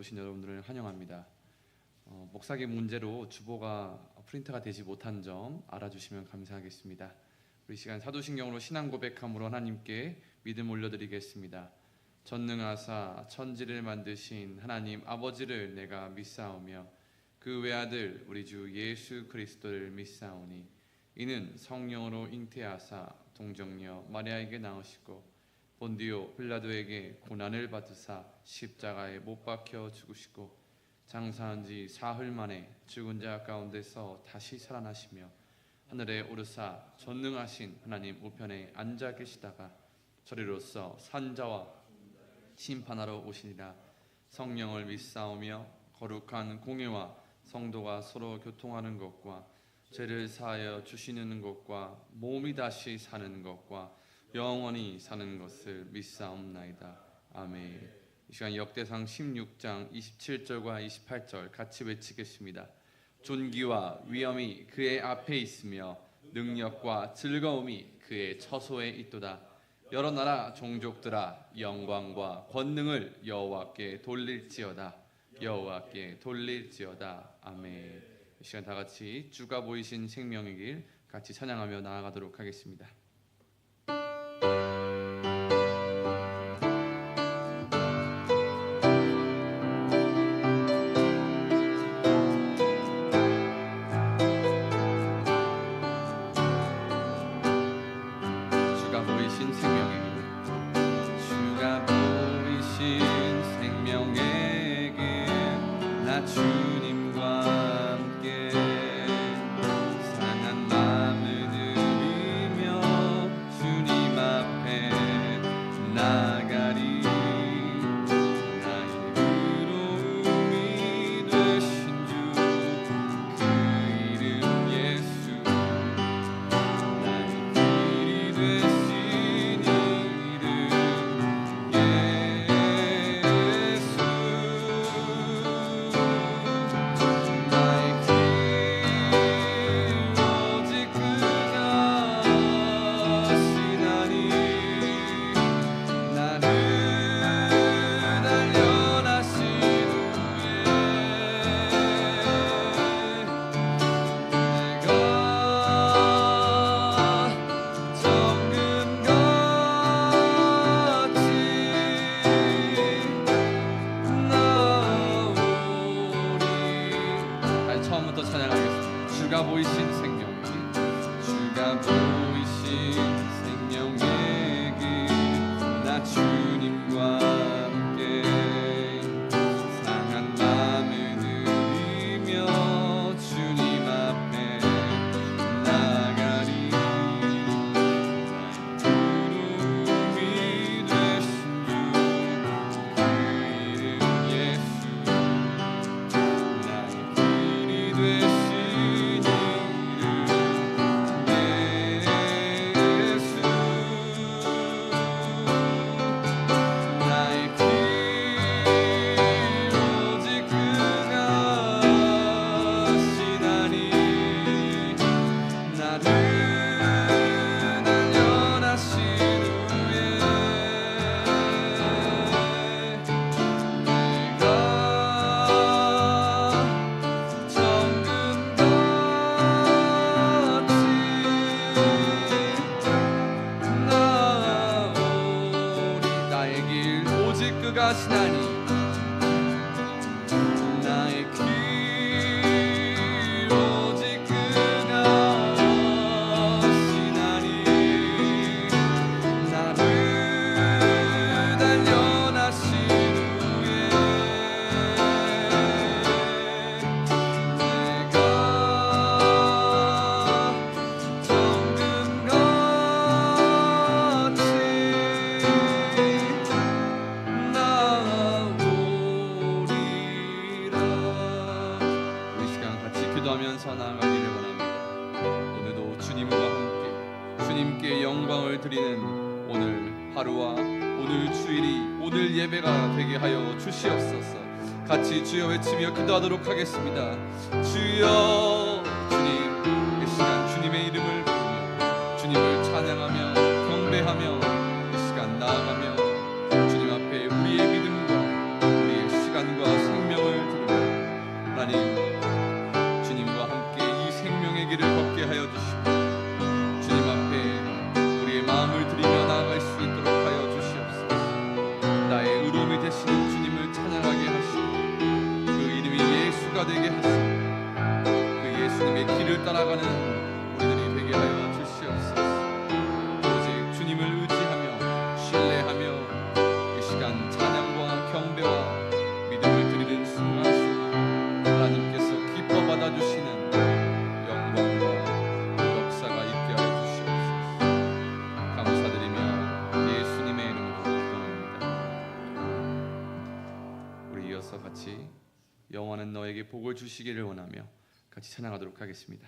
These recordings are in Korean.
오신 여러분들을 환영합니다. 목사기 문제로 주보가 프린트가 되지 못한 점 알아주시면 감사하겠습니다. 우리 시간 사도신경으로 신앙 고백함으로 하나님께 믿음 올려드리겠습니다. 전능하사 천지를 만드신 하나님 아버지를 내가 믿사오며 그 외아들 우리 주 예수 그리스도를 믿사오니 이는 성령으로 잉태하사 동정녀 마리아에게 나으시고 본디오 빌라도에게 고난을 받으사 십자가에 못 박혀 죽으시고 장사한 지 사흘 만에 죽은 자 가운데서 다시 살아나시며 하늘에 오르사 전능하신 하나님 우편에 앉아 계시다가 저리로서 산자와 심판하러 오시니라. 성령을 믿사오며 거룩한 공예와 성도가 서로 교통하는 것과 죄를 사하여 주시는 것과 몸이 다시 사는 것과 영원히 사는 것을 믿사옵나이다. 아멘. 이 시간 역대상 16장 27절과 28절 같이 외치겠습니다. 존귀와 위엄이 그의 앞에 있으며 능력과 즐거움이 그의 처소에 있도다. 여러 나라 종족들아 영광과 권능을 여호와께 돌릴지어다. 여호와께 돌릴지어다. 아멘. 이 시간 다 같이 주가 보이신 생명의 길 같이 찬양하며 나아가도록 하겠습니다. 주가 보이신 생명의 길, 주가 보이신 생명의 길, 나 주님과 함께 상한 마음을 누리며 주님 앞에 나가리. 구름이 되신 주, 그 이름 예수, 나의 길이 되신 가시나니 나의 길 오직 그가 하시나니 나를 단련하신 후에 내가 정금같이 기도하면서 나아가기를 원합니다. 오늘도 주님과 함께 주님께 영광을 드리는 오늘 하루와 오늘 주일이 오늘 예배가 되게 하여 주시옵소서. 같이 주여 외치며 기도하도록 하겠습니다. 주여, 주님, 이 시간 주님의 이름을 부르며 주님을 찬양하며 경배하며 이 시간 나아가며 주님 앞에 우리의 믿음과 우리의 시간과 생각 주님을 따라가는 우리들이 되게 하여 주시옵소서. 오직 주님을 의지하며 신뢰하며 이 시간 찬양과 경배와 믿음을 드리는 순간순간 하나님께서 기뻐 받아주시는 영광과 역사가 있게 하여 주시옵소서. 감사드리며 예수님의 이름으로 기도합니다. 우리 이어서 같이 여호와는 너에게 복을 주시기를 원하며 같이 찬양하도록 하겠습니다.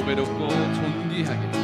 보배롭고 존귀하게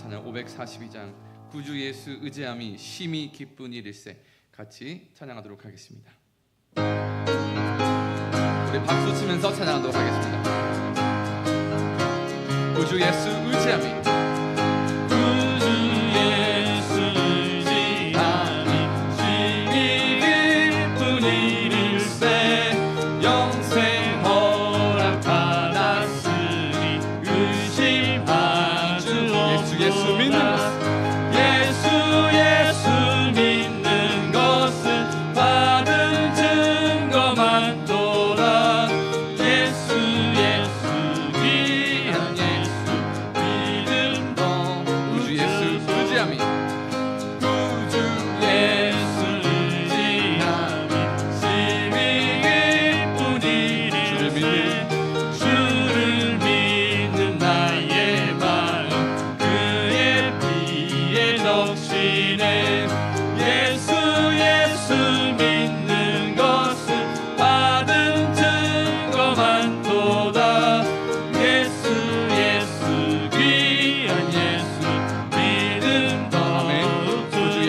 찬양 542장 구주 예수 의지함이 심히 기쁜 일일세 같이 찬양하도록 하겠습니다. 우리 박수 치면서 찬양하도록 하겠습니다. 구주 예수 의지함이 심히 기쁜 일일세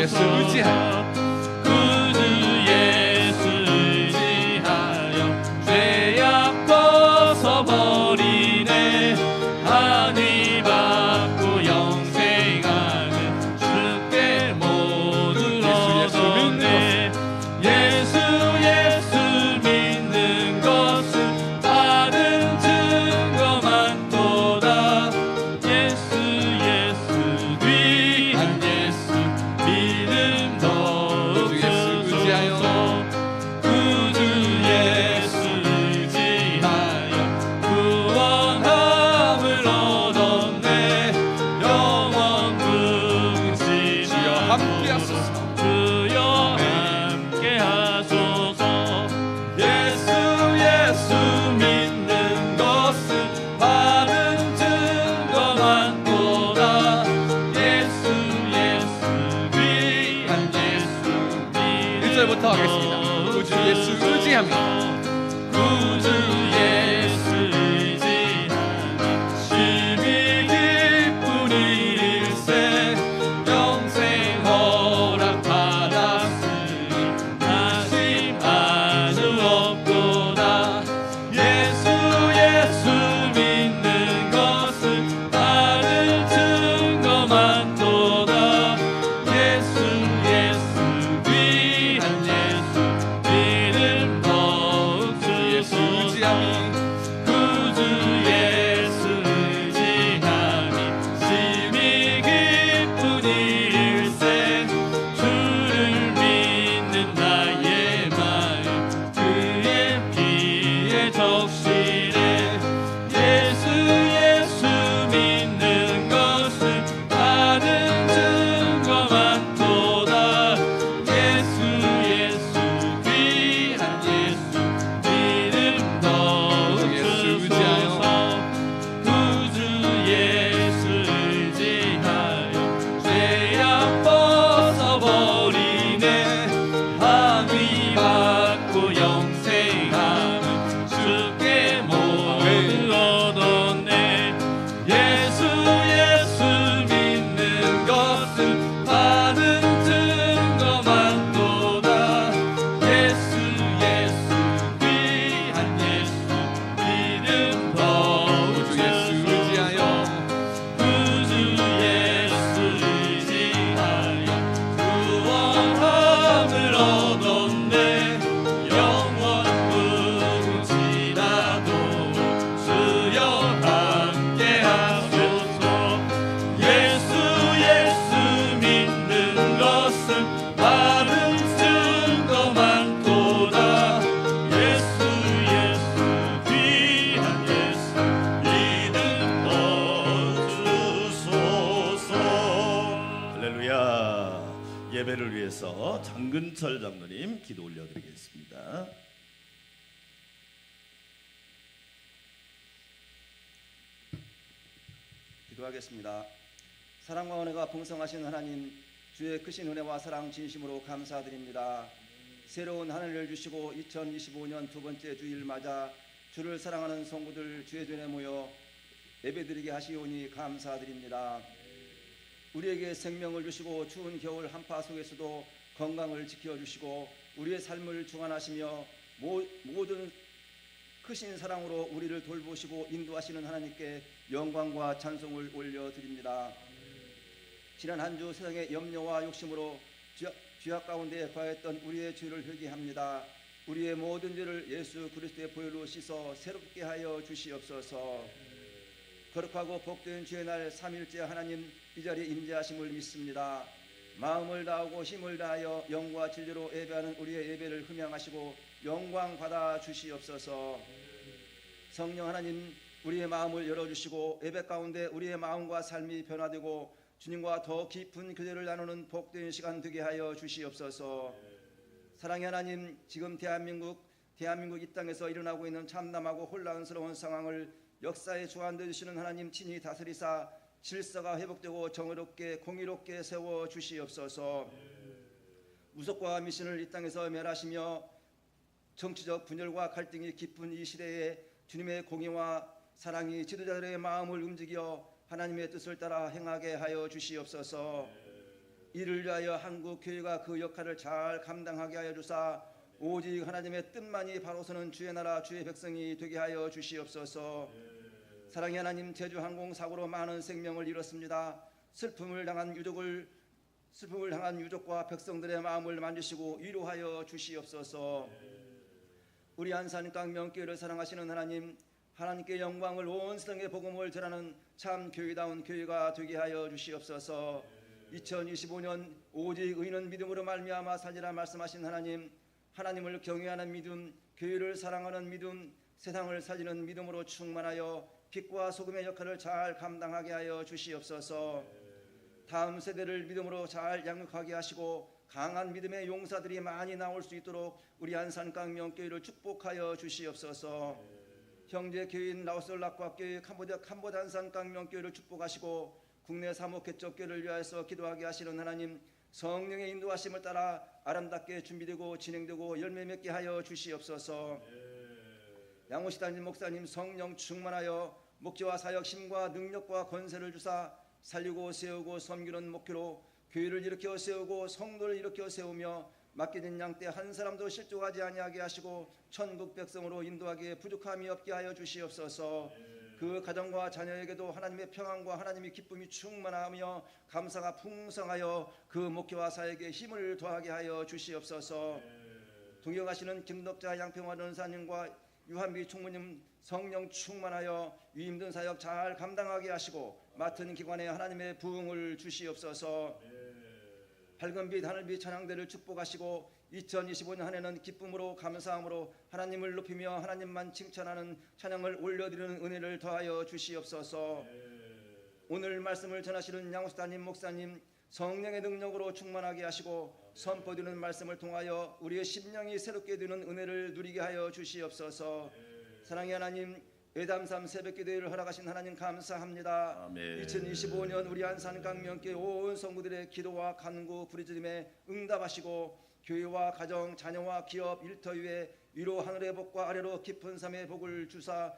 예수 의지하여 구주 예수 의지하여 죄악 벗어버리네. 하늘 받고 영생하는 주께 모두 얻었네. 예수 믿는 것은 받은 증거만 도다. 예수 귀한 예수 믿음 더욱 주소서. 구주 예수 의지하여 구원함을 얻었네. 영원 긍지 주여 함께하소서. 주여 함께하소서. 예수 믿는 것은 받은 증거만 도다. 예수 귀한 예수 믿음 1절부터 하겠습니다. 구주 예수 의지하며 구주 예수 의지하며 심히 기쁜 일세. 영생 허락 받았으니 다시 아주 없도다. 예수 믿는 것은 받은 증거만 도다. 예수 귀한 예수 믿음 더욱 예수 의지함이 구주 예수 의지함이 심히 기쁜 일세. 주를 믿는 나의 마음 그의 피에 적시네. 예수 믿는 것은 받은 증거만 도다. 예수 귀한 예수 믿음 더욱 예수 주소서. 구주 예수 의지하여 죄악 벗어버리네. 함이 받고 영생함은 주께 모두 얻었네. 예수 믿는 것은 받은 증거만 도다. 예수 귀한 예수 믿음 더욱 구주 예수 의지하여 구주 예수 의지하여 구원함을 얻었네. 영원 무지라도 주여 함께하소서. 예수 믿는 것은 받은 증거만 도다. 예수 귀한 예수 믿음 넣어주소서. 할렐루야. 예배를 위해서 장근철 장로님 기도 올려드리겠습니다. 기도하겠습니다. 사랑과 은혜가 풍성하신 하나님, 주의 크신 은혜와 사랑 진심으로 감사드립니다. 새로운 한 해를 주시고 2025년 두 번째 주일 맞아 주를 사랑하는 성도들 주의 전에 모여 예배드리게 하시오니 감사드립니다. 우리에게 생명을 주시고 추운 겨울 한파 속에서도 건강을 지켜주시고 우리의 삶을 주관하시며 모든 크신 사랑으로 우리를 돌보시고 인도하시는 하나님께 영광과 찬송을 올려드립니다. 지난 한 주 세상의 염려와 욕심으로 죄악 가운데 거했던 우리의 죄를 회개합니다. 우리의 모든 죄를 예수 그리스도의 보혈로 씻어 새롭게 하여 주시옵소서. 거룩하고 복된 주의 날 3일째 하나님 이 자리에 임재하심을 믿습니다. 마음을 다하고 힘을 다하여 영과 진리로 예배하는 우리의 예배를 흠양하시고 영광 받아 주시옵소서. 성령 하나님, 우리의 마음을 열어주시고 예배 가운데 우리의 마음과 삶이 변화되고 주님과 더 깊은 교제를 나누는 복된 시간 되게 하여 주시옵소서. 사랑의 하나님, 지금 대한민국 이 땅에서 일어나고 있는 참담하고 혼란스러운 상황을 역사의 주관되어 주시는 하나님 친히 다스리사 질서가 회복되고 정의롭게 공의롭게 세워 주시옵소서. 무속과 미신을 이 땅에서 멸하시며 정치적 분열과 갈등이 깊은 이 시대에 주님의 공의와 사랑이 지도자들의 마음을 움직여 하나님의 뜻을 따라 행하게 하여 주시옵소서. 이를 위하여 한국 교회가 그 역할을 잘 감당하게 하여 주사 오직 하나님의 뜻만이 바로서는 주의 나라 주의 백성이 되게 하여 주시옵소서. 사랑의 하나님, 제주항공 사고로 많은 생명을 잃었습니다. 슬픔을 당한 유족과 백성들의 마음을 만지시고 위로하여 주시옵소서. 우리 안산강명교회를 사랑하시는 하나님, 하나님께 영광을 온 세상에 복음을 전하는 참 교회다운 교회가 되게 하여 주시옵소서. 2025년 오직 의인은 믿음으로 말미암아 살리라 말씀하신 하나님, 하나님을 경외하는 믿음, 교회를 사랑하는 믿음, 세상을 살리는 믿음으로 충만하여 빛과 소금의 역할을 잘 감당하게 하여 주시옵소서. 다음 세대를 믿음으로 잘 양육하게 하시고 강한 믿음의 용사들이 많이 나올 수 있도록 우리 안산강명교회를 축복하여 주시옵소서. 형제 교회인 라오스락과교회 캄보디아 안산강명교회를 축복하시고 국내 사목개척교회를 위하여서 기도하게 하시는 하나님, 성령의 인도하심을 따라 아름답게 준비되고 진행되고 열매 맺게 하여 주시옵소서. 양호시다님 목사님 성령 충만하여 목재와 사역 힘과 능력과 권세를 주사 살리고 세우고 섬기는 목표로 교회를 일으켜 세우고 성도를 일으켜 세우며 맡겨진 양떼 한 사람도 실족하지 아니하게 하시고 천국 백성으로 인도하기에 부족함이 없게 하여 주시옵소서. 그 가정과 자녀에게도 하나님의 평안과 하나님의 기쁨이 충만하며 감사가 풍성하여 그 목회와 사역에 힘을 더하게 하여 주시옵소서. 동역하시는 김덕자 양평화 전사님과 유한비 총무님 성령 충만하여 위임된 사역 잘 감당하게 하시고 맡은 기관에 하나님의 부흥을 주시옵소서. 밝은 빛 하늘빛 찬양대를 축복하시고 2025년 한 해는 기쁨으로 감사함으로 하나님을 높이며 하나님만 칭찬하는 찬양을 올려드리는 은혜를 더하여 주시옵소서. 오늘 말씀을 전하시는 양호스타님 목사님 성령의 능력으로 충만하게 하시고 선포되는 말씀을 통하여 우리의 심령이 새롭게 되는 은혜를 누리게 하여 주시옵소서. 사랑의 하나님, 예담삼 새벽기도회를 허락하신 하나님 감사합니다. 아멘. 2025년 우리 안산강명교회 온 성도들의 기도와 간구 부르짖음에 응답하시고 교회와 가정, 자녀와 기업, 일터 위에 위로 하늘의 복과 아래로 깊은 삶의 복을 주사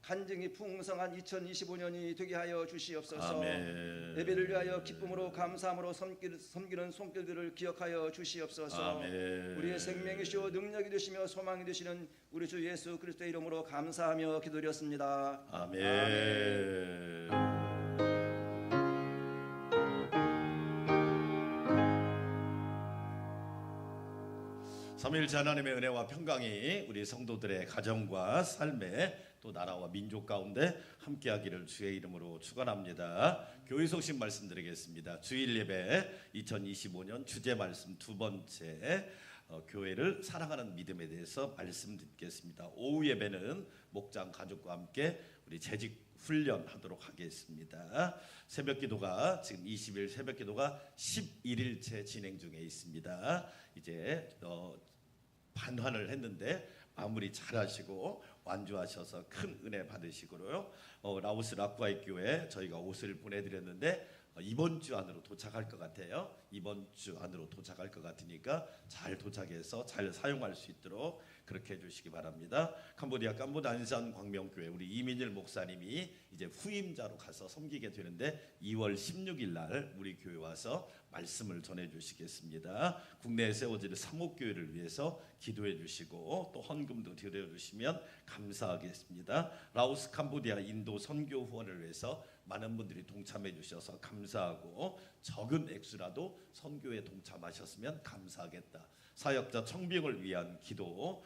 간증이 풍성한 2025년이 되게 하여 주시옵소서. 아멘. 예배를 위하여 기쁨으로 감사함으로 섬기는 손길들을 기억하여 주시옵소서. 아멘. 우리의 생명이시오 능력이 되시며 소망이 되시는 우리 주 예수 그리스도의 이름으로 감사하며 기도드렸습니다. 아멘. 아멘. 3일째 하나님의 은혜와 평강이 우리 성도들의 가정과 삶에 또 나라와 민족 가운데 함께하기를 주의 이름으로 축원합니다. 교회 소식 말씀드리겠습니다. 주일 예배 2025년 주제 말씀 두 번째 교회를 사랑하는 믿음에 대해서 말씀 듣겠습니다. 오후 예배는 목장 가족과 함께 우리 재직 훈련하도록 하겠습니다. 새벽기도가 지금 20일 새벽기도가 11일째 진행 중에 있습니다. 이제 반환을 했는데 마무리 잘하시고 완주하셔서 큰 은혜 받으시고요. 라오스 락과이 교회 저희가 옷을 보내드렸는데 이번 주 안으로 도착할 것 같아요. 이번 주 안으로 도착할 것 같으니까 잘 도착해서 잘 사용할 수 있도록 그렇게 해주시기 바랍니다. 캄보디아 안산 광명교회 우리 이민일 목사님이 이제 후임자로 가서 섬기게 되는데 2월 16일 날 우리 교회 와서 말씀을 전해주시겠습니다. 국내에 세워질 사목교회를 위해서 기도해 주시고 또 헌금도 드려주시면 감사하겠습니다. 라오스 캄보디아 인도 선교 후원을 위해서 많은 분들이 동참해 주셔서 감사하고 적은 액수라도 선교에 동참하셨으면 감사하겠다. 사역자 청빙을 위한 기도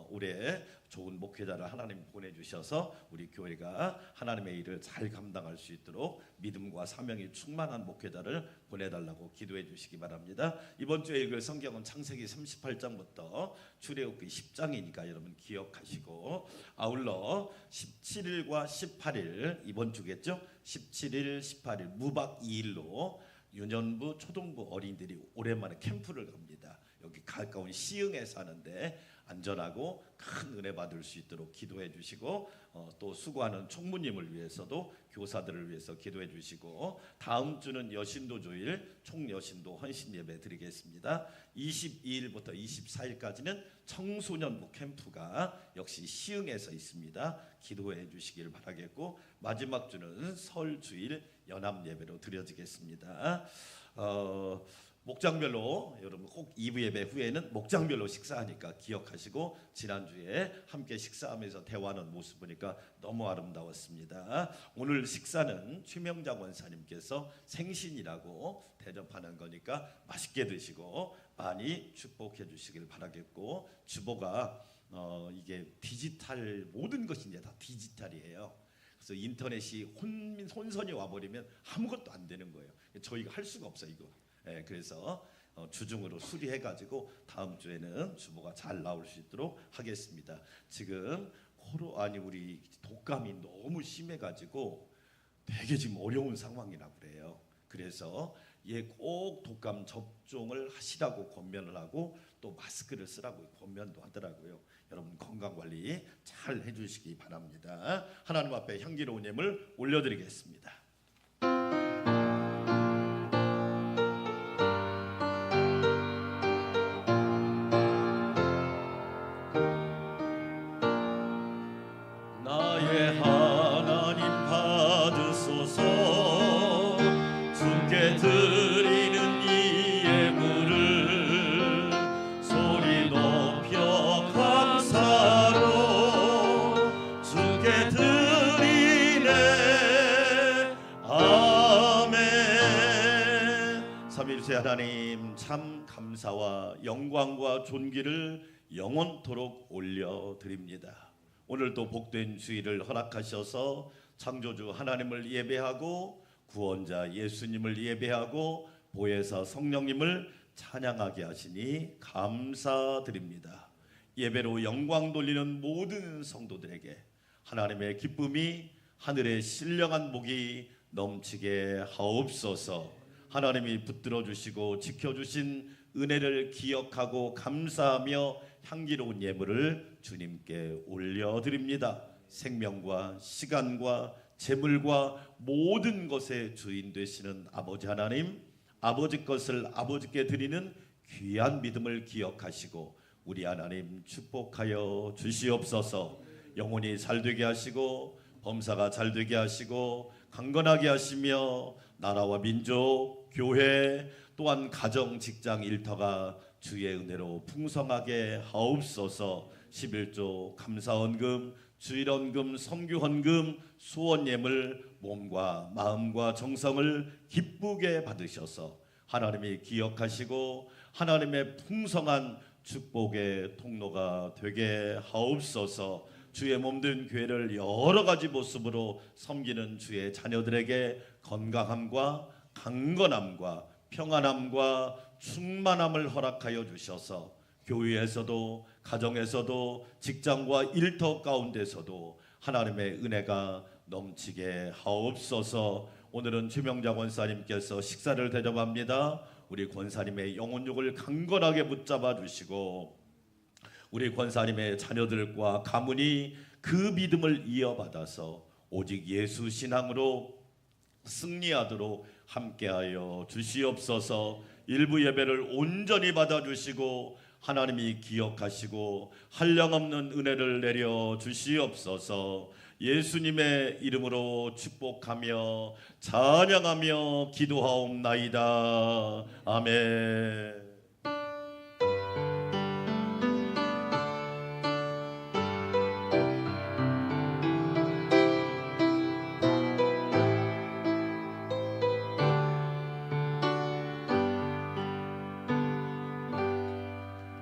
올해 좋은 목회자를 하나님 보내주셔서 우리 교회가 하나님의 일을 잘 감당할 수 있도록 믿음과 사명이 충만한 목회자를 보내달라고 기도해 주시기 바랍니다. 이번 주에 읽을 성경은 창세기 38장부터 출애굽기 10장이니까 여러분 기억하시고 아울러 17일과 18일 이번 주겠죠? 17일, 18일 무박 2일로 유년부, 초등부 어린이들이 오랜만에 캠프를 갑니다. 여기 가까운 시흥에 사는데 안전하고 큰 은혜 받을 수 있도록 기도해 주시고 또 수고하는 총무님을 위해서도 교사들을 위해서 기도해 주시고 다음 주는 여신도 주일 총여신도 헌신 예배 드리겠습니다. 22일부터 24일까지는 청소년부 캠프가 역시 시흥에서 있습니다. 기도해 주시길 바라겠고 마지막 주는 설 주일 연합 예배로 드려지겠습니다. 목장별로 여러분 꼭 2부 예배 후에는 목장별로 식사하니까 기억하시고 지난주에 함께 식사하면서 대화하는 모습 보니까 너무 아름다웠습니다. 오늘 식사는 최명장 원사님께서 생신이라고 대접하는 거니까 맛있게 드시고 많이 축복해 주시길 바라겠고, 주보가 이게 디지털 모든 것이 이제 다 디지털이에요. 그래서 인터넷이 혼선이 와버리면 아무것도 안 되는 거예요. 저희가 할 수가 없어요 이거. 그래서 주중으로 수리해가지고 다음 주에는 주보가 잘 나올 수 있도록 하겠습니다. 지금 우리 독감이 너무 심해가지고 되게 지금 어려운 상황이라고 그래요. 그래서 꼭 독감 접종을 하시라고 권면을 하고 또 마스크를 쓰라고 권면도 하더라고요. 여러분 건강 관리 잘 해주시기 바랍니다. 하나님 앞에 향기로운 예물 올려드리겠습니다. 나의 하나님 받으소서. 주께 드리는 이 예물을 소리 높여 감사로 주께 드리네. 아멘. 삼위일체 하나님, 참 감사와 영광과 존귀를 영원토록 올려드립니다. 오늘도 복된 주일을 허락하셔서 창조주 하나님을 예배하고 구원자 예수님을 예배하고 보혜사 성령님을 찬양하게 하시니 감사드립니다. 예배로 영광 돌리는 모든 성도들에게 하나님의 기쁨이, 하늘의 신령한 복이 넘치게 하옵소서. 하나님이 붙들어 주시고 지켜주신 은혜를 기억하고 감사하며 향기로운 예물을 주님께 올려드립니다. 생명과 시간과 재물과 모든 것의 주인 되시는 아버지 하나님, 아버지 것을 아버지께 드리는 귀한 믿음을 기억하시고 우리 하나님 축복하여 주시옵소서. 영혼이 잘되게 하시고 범사가 잘되게 하시고 강건하게 하시며 나라와 민족, 교회 또한 가정, 직장, 일터가 주의 은혜로 풍성하게 하옵소서. 11조 감사헌금, 주일헌금, 성규헌금, 수원예물 몸과 마음과 정성을 기쁘게 받으셔서 하나님이 기억하시고 하나님의 풍성한 축복의 통로가 되게 하옵소서. 주의 몸된 교회를 여러 가지 모습으로 섬기는 주의 자녀들에게 건강함과 강건함과 평안함과 충만함을 허락하여 주셔서 교회에서도 가정에서도 직장과 일터 가운데서도 하나님의 은혜가 넘치게 하옵소서. 오늘은 최명장 권사님께서 식사를 대접합니다. 우리 권사님의 영혼육을 강건하게 붙잡아 주시고 우리 권사님의 자녀들과 가문이 그 믿음을 이어받아서 오직 예수 신앙으로 승리하도록 함께하여 주시옵소서. 일부 예배를 온전히 받아주시고 하나님이 기억하시고 한량없는 은혜를 내려 주시옵소서. 예수님의 이름으로 축복하며 찬양하며 기도하옵나이다. 아멘.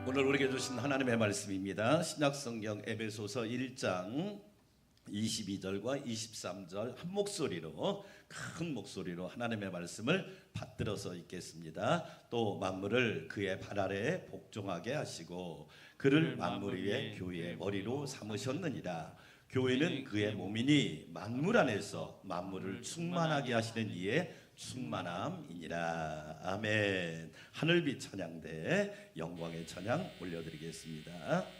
오늘 우리에게 주신 하나님의 말씀입니다. 신약성경 에베소서 1장 22절과 23절 한 목소리로, 큰 목소리로 하나님의 말씀을 받들어서 읽겠습니다. 또 만물을 그의 발 아래 복종하게 하시고 그를 만물 위에 교회의 머리로 삼으셨느니라. 교회는 그의 몸이니 만물 안에서 만물을 충만하게 하시는 이의 충만함이니라. 아멘. 하늘빛 찬양대 영광의 찬양 올려드리겠습니다.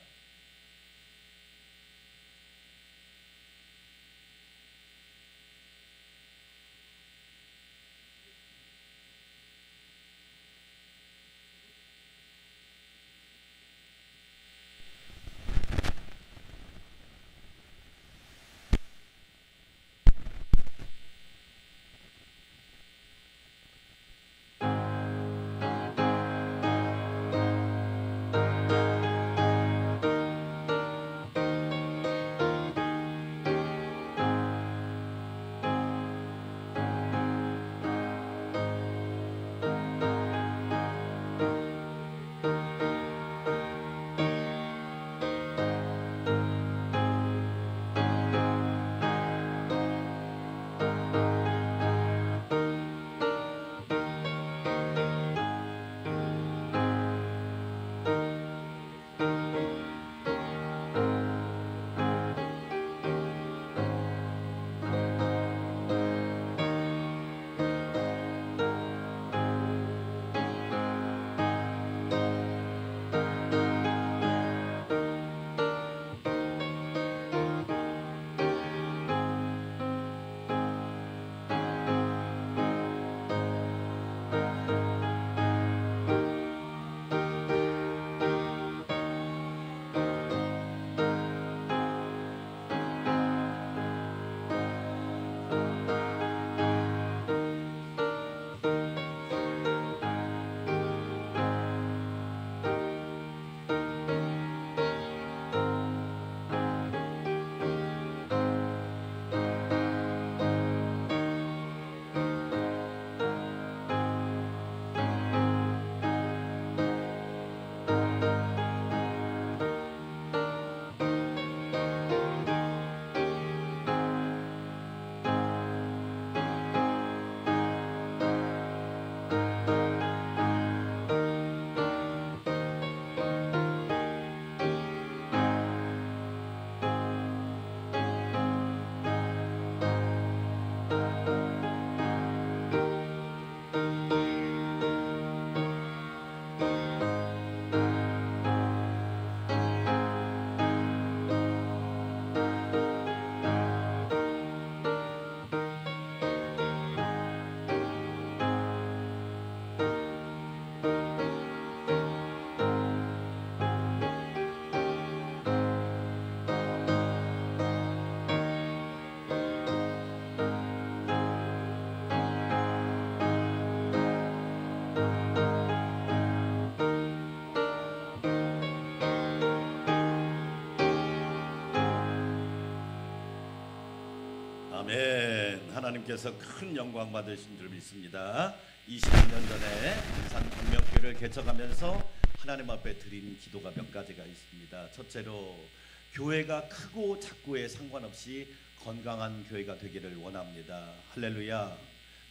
하나님께서 큰 영광 받으신 줄 믿습니다. 20년 전에 안산 광명교회를 개척하면서 하나님 앞에 드린 기도가 몇 가지가 있습니다. 첫째로 교회가 크고 작고에 상관없이 건강한 교회가 되기를 원합니다. 할렐루야.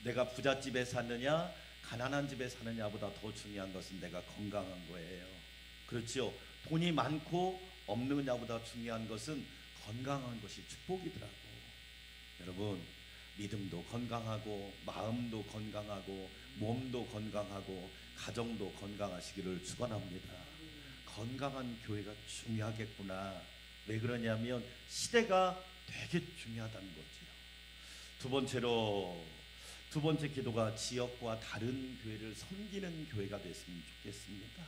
내가 부잣집에 사느냐 가난한 집에 사느냐보다 더 중요한 것은 내가 건강한 거예요. 그렇죠. 돈이 많고 없느냐보다 중요한 것은 건강한 것이 축복이더라고. 여러분, 믿음도 건강하고 마음도 건강하고 몸도 건강하고 가정도 건강하시기를 축원합니다. 건강한 교회가 중요하겠구나. 왜 그러냐면 시대가 되게 중요하다는 거죠. 두 번째 기도가 지역과 다른 교회를 섬기는 교회가 됐으면 좋겠습니다.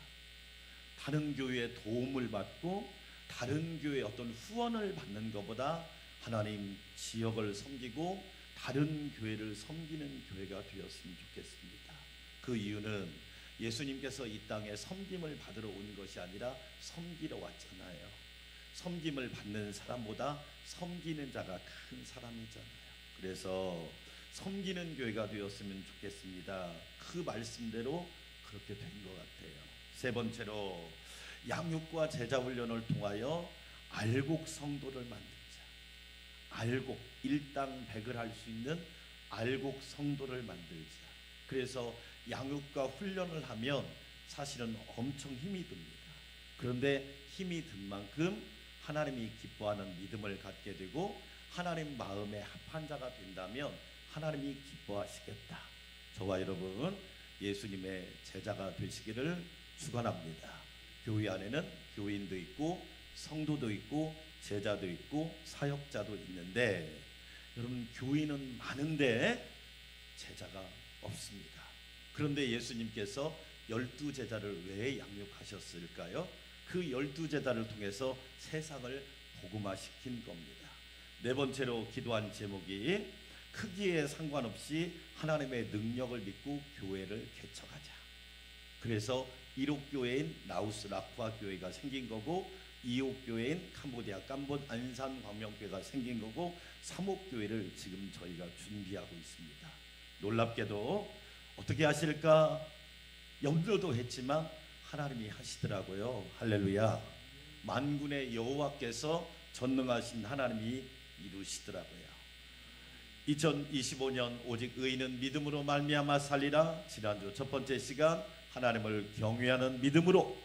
다른 교회의 도움을 받고 다른 교회의 어떤 후원을 받는 것보다 하나님 지역을 섬기고 다른 교회를 섬기는 교회가 되었으면 좋겠습니다. 그 이유는 예수님께서 이 땅에 섬김을 받으러 온 것이 아니라 섬기러 왔잖아요. 섬김을 받는 사람보다 섬기는 자가 큰 사람이잖아요. 그래서 섬기는 교회가 되었으면 좋겠습니다. 그 말씀대로 그렇게 된 것 같아요. 세 번째로 양육과 제자 훈련을 통하여 알곡 성도를 만들자. 알곡, 일당백을 할 수 있는 알곡 성도를 만들자. 그래서 양육과 훈련을 하면 사실은 엄청 힘이 듭니다. 그런데 힘이 든 만큼 하나님이 기뻐하는 믿음을 갖게 되고 하나님 마음에 합한 자가 된다면 하나님이 기뻐하시겠다. 저와 여러분 예수님의 제자가 되시기를 축원합니다. 교회 안에는 교인도 있고 성도도 있고 제자도 있고 사역자도 있는데 여러분 교인은 많은데 제자가 없습니다. 그런데 예수님께서 12제자를 왜 양육하셨을까요? 그 12제자를 통해서 세상을 복음화시킨 겁니다. 네 번째로 기도한 제목이 크기에 상관없이 하나님의 능력을 믿고 교회를 개척하자. 그래서 1호 교회인 라오스 라쿠아 교회가 생긴 거고 2호 교회인 캄보디아 캄본 안산 광명교회가 생긴 거고 3호 교회를 지금 저희가 준비하고 있습니다. 놀랍게도 어떻게 하실까 염려도 했지만 하나님이 하시더라고요. 할렐루야. 만군의 여호와께서 전능하신 하나님이 이루시더라고요. 2025년 오직 의인은 믿음으로 말미암아 살리라. 지난주 첫 번째 시간 하나님을 경외하는 믿음으로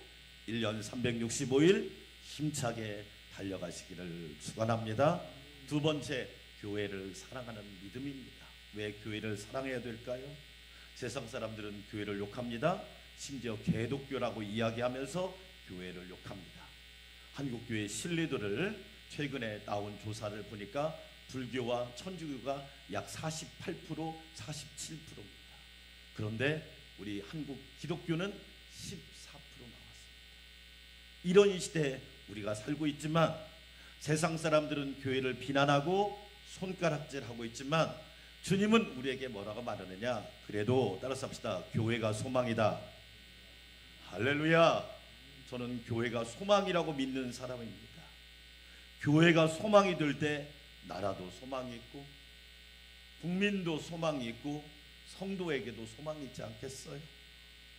1년 365일 힘차게 달려가시기를 축원합니다. 두 번째, 교회를 사랑하는 믿음입니다. 왜 교회를 사랑해야 될까요? 세상 사람들은 교회를 욕합니다. 심지어 개독교라고 이야기하면서 교회를 욕합니다. 한국교회 신뢰도를 최근에 나온 조사를 보니까 불교와 천주교가 약 48%, 47%입니다. 그런데 우리 한국 기독교는 14% 나왔습니다. 이런 시대에 우리가 살고 있지만 세상 사람들은 교회를 비난하고 손가락질하고 있지만 주님은 우리에게 뭐라고 말하느냐? 그래도 따라서 합시다. 교회가 소망이다. 할렐루야. 저는 교회가 소망이라고 믿는 사람입니다. 교회가 소망이 될 때 나라도 소망이 있고 국민도 소망이 있고 성도에게도 소망이 있지 않겠어요?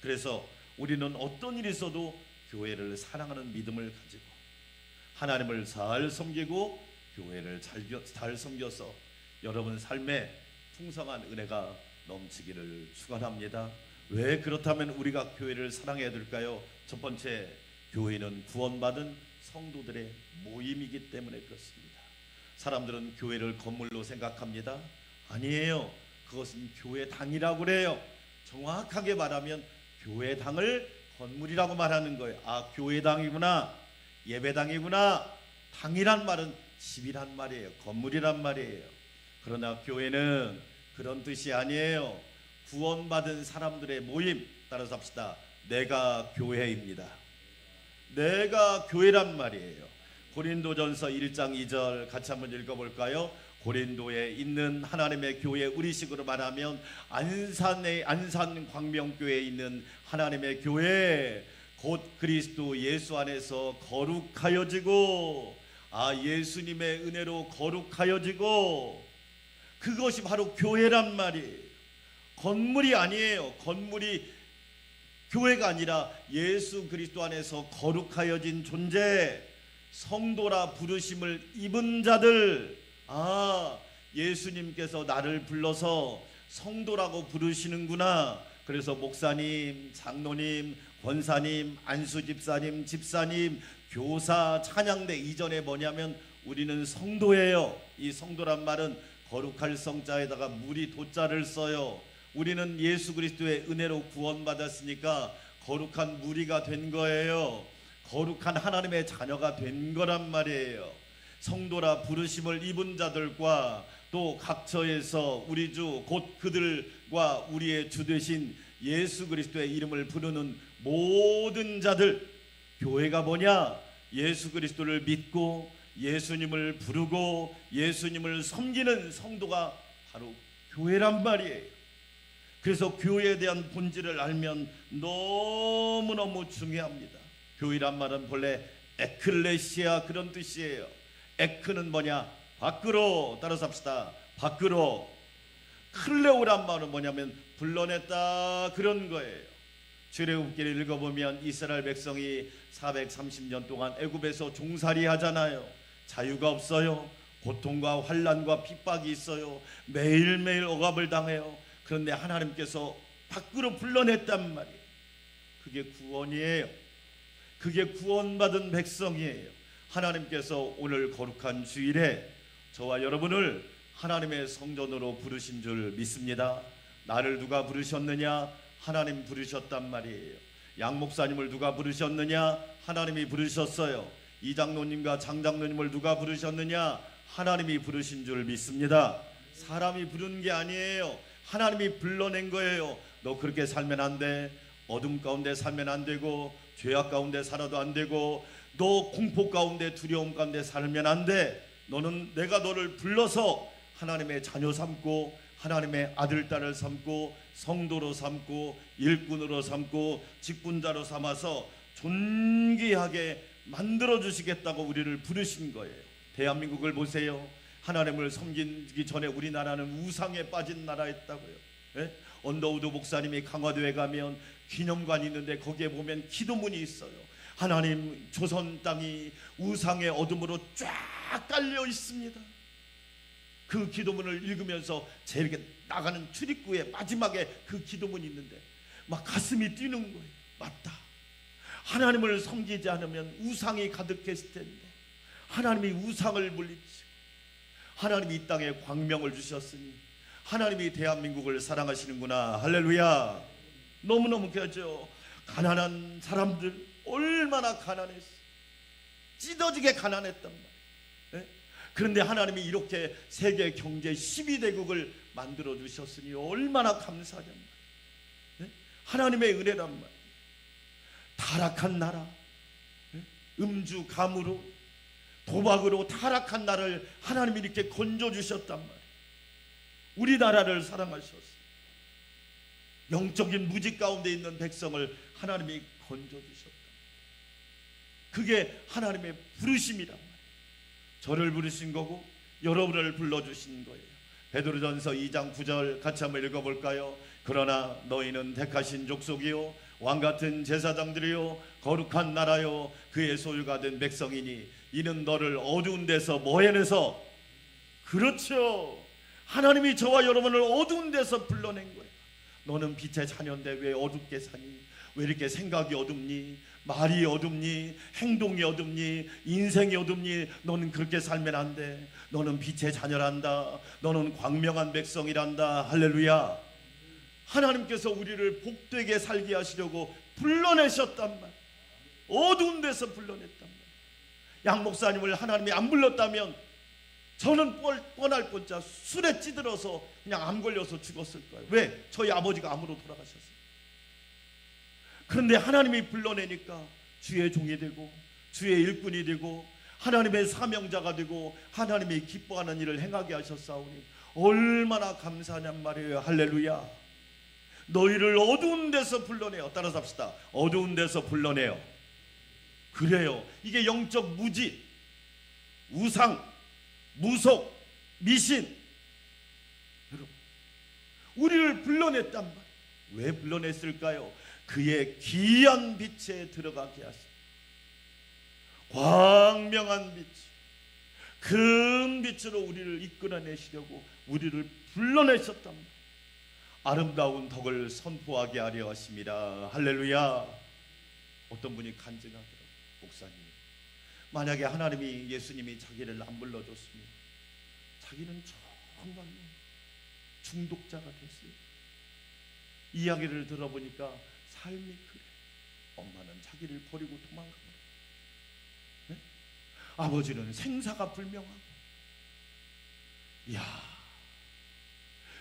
그래서 우리는 어떤 일이 있어도 교회를 사랑하는 믿음을 가지고 하나님을 잘 섬기고 교회를 잘 섬겨서 여러분 삶에 풍성한 은혜가 넘치기를 축원합니다. 왜 그렇다면 우리가 교회를 사랑해야 될까요? 첫 번째, 교회는 구원받은 성도들의 모임이기 때문에 그렇습니다. 사람들은 교회를 건물로 생각합니다. 아니에요. 그것은 교회당이라고 그래요. 정확하게 말하면 교회당을 건물이라고 말하는 거예요. 아, 교회당이구나, 예배당이구나. 당이란 말은 집이란 말이에요. 건물이란 말이에요. 그러나 교회는 그런 뜻이 아니에요. 구원받은 사람들의 모임. 따라서 합시다. 내가 교회입니다. 내가 교회란 말이에요. 고린도전서 1장 2절 같이 한번 읽어볼까요? 고린도에 있는 하나님의 교회, 우리식으로 말하면 안산 광명교회에 있는 하나님의 교회, 곧 그리스도 예수 안에서 거룩하여지고 예수님의 은혜로 거룩하여지고 그것이 바로 교회란 말이에요. 건물이 아니에요. 건물이 교회가 아니라 예수 그리스도 안에서 거룩하여진 존재, 성도라 부르심을 입은 자들. 예수님께서 나를 불러서 성도라고 부르시는구나. 그래서 목사님, 장로님, 권사님, 안수집사님, 집사님, 교사, 찬양대 이전에 뭐냐면 우리는 성도예요. 이 성도란 말은 거룩할 성자에다가 무리 도자를 써요. 우리는 예수 그리스도의 은혜로 구원받았으니까 거룩한 무리가 된 거예요. 거룩한 하나님의 자녀가 된 거란 말이에요. 성도라 부르심을 입은 자들과 또 각처에서 우리 주 곧 그들과 우리의 주 되신 예수 그리스도의 이름을 부르는 모든 자들. 교회가 뭐냐? 예수 그리스도를 믿고 예수님을 부르고 예수님을 섬기는 성도가 바로 교회란 말이에요. 그래서 교회에 대한 본질을 알면 너무너무 중요합니다. 교회란 말은 본래 에클레시아 그런 뜻이에요. 에크는 뭐냐? 밖으로. 따라서 합시다. 밖으로. 클레오란 말은 뭐냐면 불러냈다 그런 거예요. 출애굽기를 읽어보면 이스라엘 백성이 430년 동안 애굽에서 종살이 하잖아요. 자유가 없어요. 고통과 환난과 핍박이 있어요. 매일매일 억압을 당해요. 그런데 하나님께서 밖으로 불러냈단 말이에요. 그게 구원이에요. 그게 구원받은 백성이에요. 하나님께서 오늘 거룩한 주일에 저와 여러분을 하나님의 성전으로 부르신 줄 믿습니다. 나를 누가 부르셨느냐? 하나님 부르셨단 말이에요. 양 목사님을 누가 부르셨느냐? 하나님이 부르셨어요. 이장로님과 장장로님을 누가 부르셨느냐? 하나님이 부르신 줄 믿습니다. 사람이 부른 게 아니에요. 하나님이 불러낸 거예요. 너 그렇게 살면 안 돼. 어둠 가운데 살면 안 되고 죄악 가운데 살아도 안 되고 너 공포 가운데 두려움 가운데 살면 안 돼. 너는 내가 너를 불러서 하나님의 자녀 삼고 하나님의 아들 딸을 삼고 성도로 삼고 일꾼으로 삼고 직분자로 삼아서 존귀하게 만들어 주시겠다고 우리를 부르신 거예요. 대한민국을 보세요. 하나님을 섬기기 전에 우리나라는 우상에 빠진 나라였다고요. 예? 언더우드 목사님이 강화도에 가면 기념관이 있는데 거기에 보면 기도문이 있어요. 하나님 조선 땅이 우상의 어둠으로 쫙 깔려 있습니다. 그 기도문을 읽으면서 제 이렇게 나가는 출입구에 마지막에 그 기도문이 있는데 막 가슴이 뛰는 거예요. 맞다. 하나님을 섬기지 않으면 우상이 가득했을 텐데 하나님이 우상을 물리치고 하나님이 이 땅에 광명을 주셨으니 하나님이 대한민국을 사랑하시는구나. 할렐루야. 너무너무 그죠. 가난한 사람들 얼마나 가난했어. 찢어지게 가난했단 말이에요. 그런데 하나님이 이렇게 세계 경제 12대국을 만들어 주셨으니 얼마나 감사하냔 말이에요. 하나님의 은혜란 말이에요. 타락한 나라, 음주 감으로 도박으로 타락한 나라를 하나님이 이렇게 건져 주셨단 말이에요. 우리나라를 사랑하셨어요. 영적인 무지 가운데 있는 백성을 하나님이 건져 주셨다. 그게 하나님의 부르심이란 말이에요. 저를 부르신 거고 여러분을 불러주신 거예요. 베드로전서 2장 9절 같이 한번 읽어볼까요? 그러나 너희는 택하신 족속이요 왕같은 제사장들이요 거룩한 나라요 그의 소유가 된 백성이니 이는 너를 어두운 데서 뭐 해내서. 그렇죠. 하나님이 저와 여러분을 어두운 데서 불러낸 거예요. 너는 빛의 자녀인데 왜 어둡게 사니? 왜 이렇게 생각이 어둡니? 말이 어둡니? 행동이 어둡니? 인생이 어둡니? 너는 그렇게 살면 안 돼. 너는 빛의 자녀란다. 너는 광명한 백성이란다. 할렐루야. 하나님께서 우리를 복되게 살게 하시려고 불러내셨단 말. 어두운 데서 불러냈단 말. 양 목사님을 하나님이 안 불렀다면 저는 뻔할 뻔자 술에 찌들어서 그냥 암 걸려서 죽었을 거예요. 왜? 저희 아버지가 암으로 돌아가셨어요. 그런데 하나님이 불러내니까 주의 종이 되고 주의 일꾼이 되고 하나님의 사명자가 되고 하나님이 기뻐하는 일을 행하게 하셨사오니 얼마나 감사하냔 말이에요. 할렐루야. 너희를 어두운 데서 불러내요. 따라서 합시다. 어두운 데서 불러내요. 그래요. 이게 영적 무지, 우상, 무속, 미신 우리를 불러냈단 말이에요. 왜 불러냈을까요? 그의 귀한 빛에 들어가게 하십니다. 광명한 빛, 큰 빛으로 우리를 이끌어내시려고 우리를 불러내셨단 말이에요. 아름다운 덕을 선포하게 하려 하십니다. 할렐루야. 어떤 분이 간증하더라고요. 목사님, 만약에 하나님이 예수님이 자기를 안 불러줬으면 자기는 정말로 중독자가 됐어요. 이야기를 들어보니까 삶이 그래. 엄마는 자기를 버리고 도망가고, 네? 아버지는 생사가 불명하고. 이야,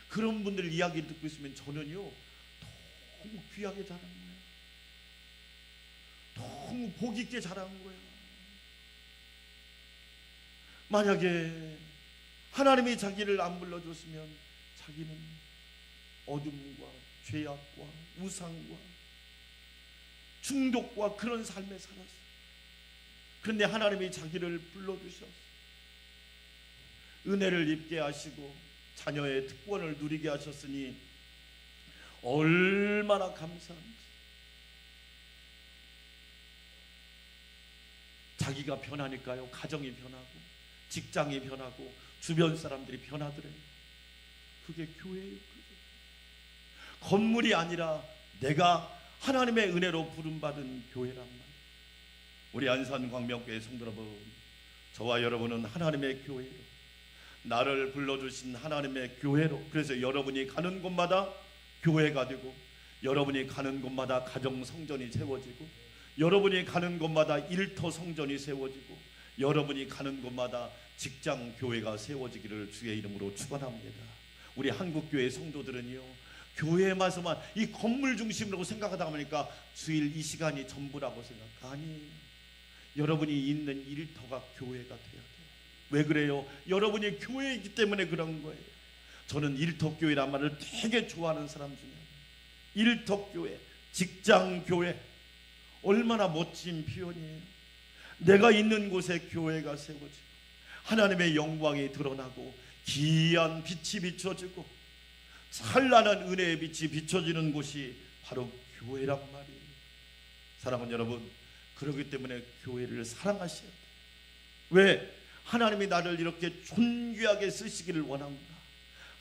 그런 분들 이야기를 듣고 있으면 저는요 너무 귀하게 자란 거예요. 너무 복 있게 자란 거예요. 만약에 하나님이 자기를 안 불러줬으면 자기는 어둠과 죄악과 우상과 중독과 그런 삶에 살았어요. 그런데 하나님이 자기를 불러주셨어요. 은혜를 입게 하시고 자녀의 특권을 누리게 하셨으니 얼마나 감사한지. 자기가 변하니까요, 가정이 변하고 직장이 변하고 주변 사람들이 변하더래요. 그게 교회예요. 그게. 건물이 아니라 내가 하나님의 은혜로 부름받은 교회란 말이에요. 우리 안산광명교회 성도 여러분, 저와 여러분은 하나님의 교회로, 나를 불러주신 하나님의 교회로, 그래서 여러분이 가는 곳마다 교회가 되고, 여러분이 가는 곳마다 가정 성전이 세워지고, 여러분이 가는 곳마다 일터 성전이 세워지고, 여러분이 가는 곳마다 직장 교회가 세워지기를 주의 이름으로 축원합니다. 우리 한국교회 성도들은요, 교회에서만 이 건물 중심으로 생각하다 보니까 주일 이 시간이 전부라고 생각. 아니, 여러분이 있는 일터가 교회가 돼야 돼요. 왜 그래요? 여러분이 교회이기 때문에 그런 거예요. 저는 일터교회란 말을 되게 좋아하는 사람 중에 일터교회, 직장교회, 얼마나 멋진 표현이에요. 내가 있는 곳에 교회가 세워지고 하나님의 영광이 드러나고 귀한 빛이 비춰지고 찬란한 은혜의 빛이 비춰지는 곳이 바로 교회란 말이에요. 사랑하는 여러분, 그렇기 때문에 교회를 사랑하셔야 돼요. 왜? 하나님이 나를 이렇게 존귀하게 쓰시기를 원합니다.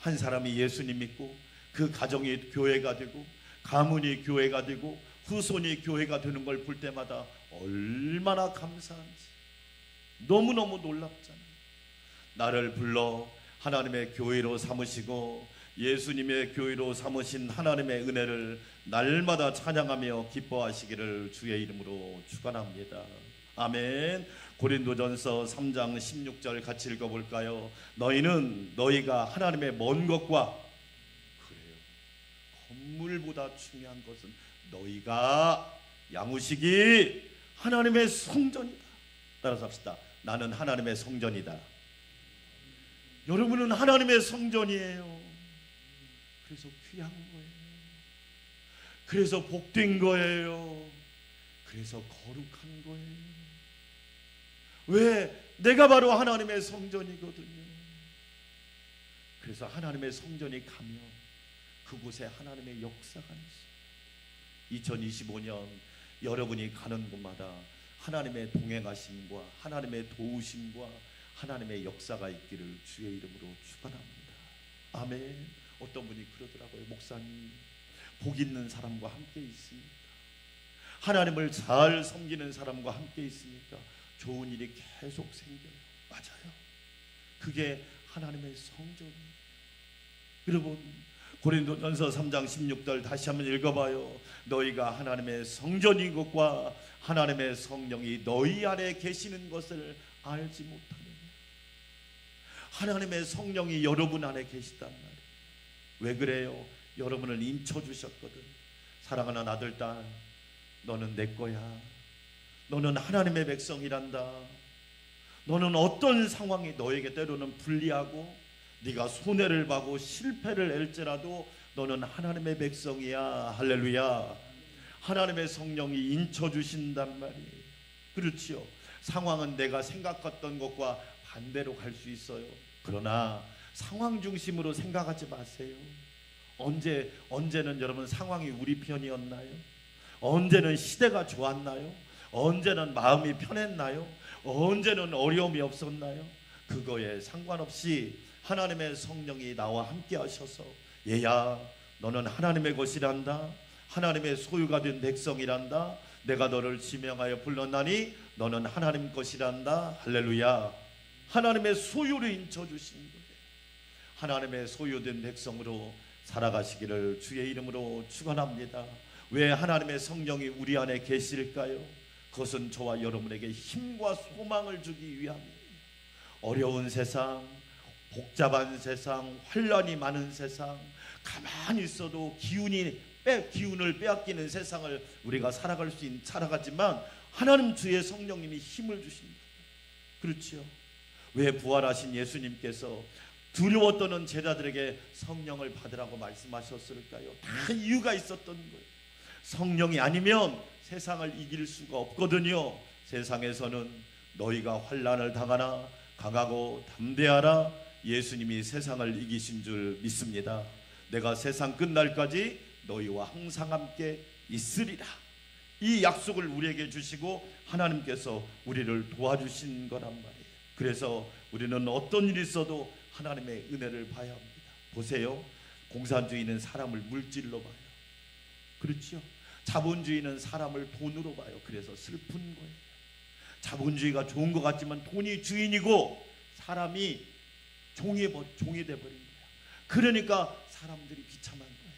한 사람이 예수님 믿고 그 가정이 교회가 되고 가문이 교회가 되고 후손이 교회가 되는 걸 볼 때마다 얼마나 감사한지, 너무너무 놀랍잖아요. 나를 불러 하나님의 교회로 삼으시고 예수님의 교회로 삼으신 하나님의 은혜를 날마다 찬양하며 기뻐하시기를 주의 이름으로 축원합니다. 아멘. 고린도전서 3장 16절 같이 읽어볼까요? 너희는 너희가 하나님의 먼 것과, 그래요, 건물보다 중요한 것은 너희가 양우식이 하나님의 성전이다. 따라서 합시다. 나는 하나님의 성전이다. 여러분은 하나님의 성전이에요. 그래서 귀한 거예요. 그래서 복된 거예요. 그래서 거룩한 거예요. 왜? 내가 바로 하나님의 성전이거든요. 그래서 하나님의 성전이 가면 그곳에 하나님의 역사가 있어요. 2025년 여러분이 가는 곳마다 하나님의 동행하심과 하나님의 도우심과 하나님의 역사가 있기를 주의 이름으로 축원합니다. 아멘. 어떤 분이 그러더라고요. 목사님, 복 있는 사람과 함께 있습니까? 하나님을 잘 섬기는 사람과 함께 있으니까 좋은 일이 계속 생겨요. 맞아요. 그게 하나님의 성전이에요. 여러분, 고린도전서 3장 16절 다시 한번 읽어봐요. 너희가 하나님의 성전인 것과 하나님의 성령이 너희 안에 계시는 것을 알지 못하느냐. 하나님의 성령이 여러분 안에 계시단 말이에요. 왜 그래요? 여러분을 인쳐주셨거든. 사랑하는 아들, 딸, 너는 내 거야. 너는 하나님의 백성이란다. 너는 어떤 상황이 너에게 때로는 불리하고 네가 손해를 봐고 실패를 할지라도 너는 하나님의 백성이야. 할렐루야. 하나님의 성령이 인쳐주신단 말이에요. 그렇지요. 상황은 내가 생각했던 것과 반대로 갈 수 있어요. 그러나 상황 중심으로 생각하지 마세요. 언제는 여러분 상황이 우리 편이었나요? 언제는 시대가 좋았나요? 언제는 마음이 편했나요? 언제는 어려움이 없었나요? 그거에 상관없이 하나님의 성령이 나와 함께 하셔서 얘야 너는 하나님의 것이란다. 하나님의 소유가 된 백성이란다. 내가 너를 지명하여 불렀나니 너는 하나님 것이란다. 할렐루야. 하나님의 소유를 인쳐주신 거예요. 하나님의 소유된 백성으로 살아가시기를 주의 이름으로 축원합니다. 왜 하나님의 성령이 우리 안에 계실까요? 그것은 저와 여러분에게 힘과 소망을 주기 위함이에요. 어려운 세상, 복잡한 세상, 환란이 많은 세상, 가만히 있어도 기운을 빼앗기는 세상을 우리가 살아가지만 하나님 주의 성령님이 힘을 주십니다. 그렇죠? 왜 부활하신 예수님께서 두려워 떠는 제자들에게 성령을 받으라고 말씀하셨을까요? 다 이유가 있었던 거예요. 성령이 아니면 세상을 이길 수가 없거든요. 세상에서는 너희가 환난을 당하나 강하고 담대하라. 예수님이 세상을 이기신 줄 믿습니다. 내가 세상 끝날까지 너희와 항상 함께 있으리라. 이 약속을 우리에게 주시고 하나님께서 우리를 도와주신 거란 말이에요. 그래서 우리는 어떤 일이 있어도 하나님의 은혜를 봐야 합니다. 보세요. 공산주의는 사람을 물질로 봐요. 그렇죠? 자본주의는 사람을 돈으로 봐요. 그래서 슬픈 거예요. 자본주의가 좋은 것 같지만 돈이 주인이고 사람이 종이 돼버린 거예요. 그러니까 사람들이 비참한 거예요.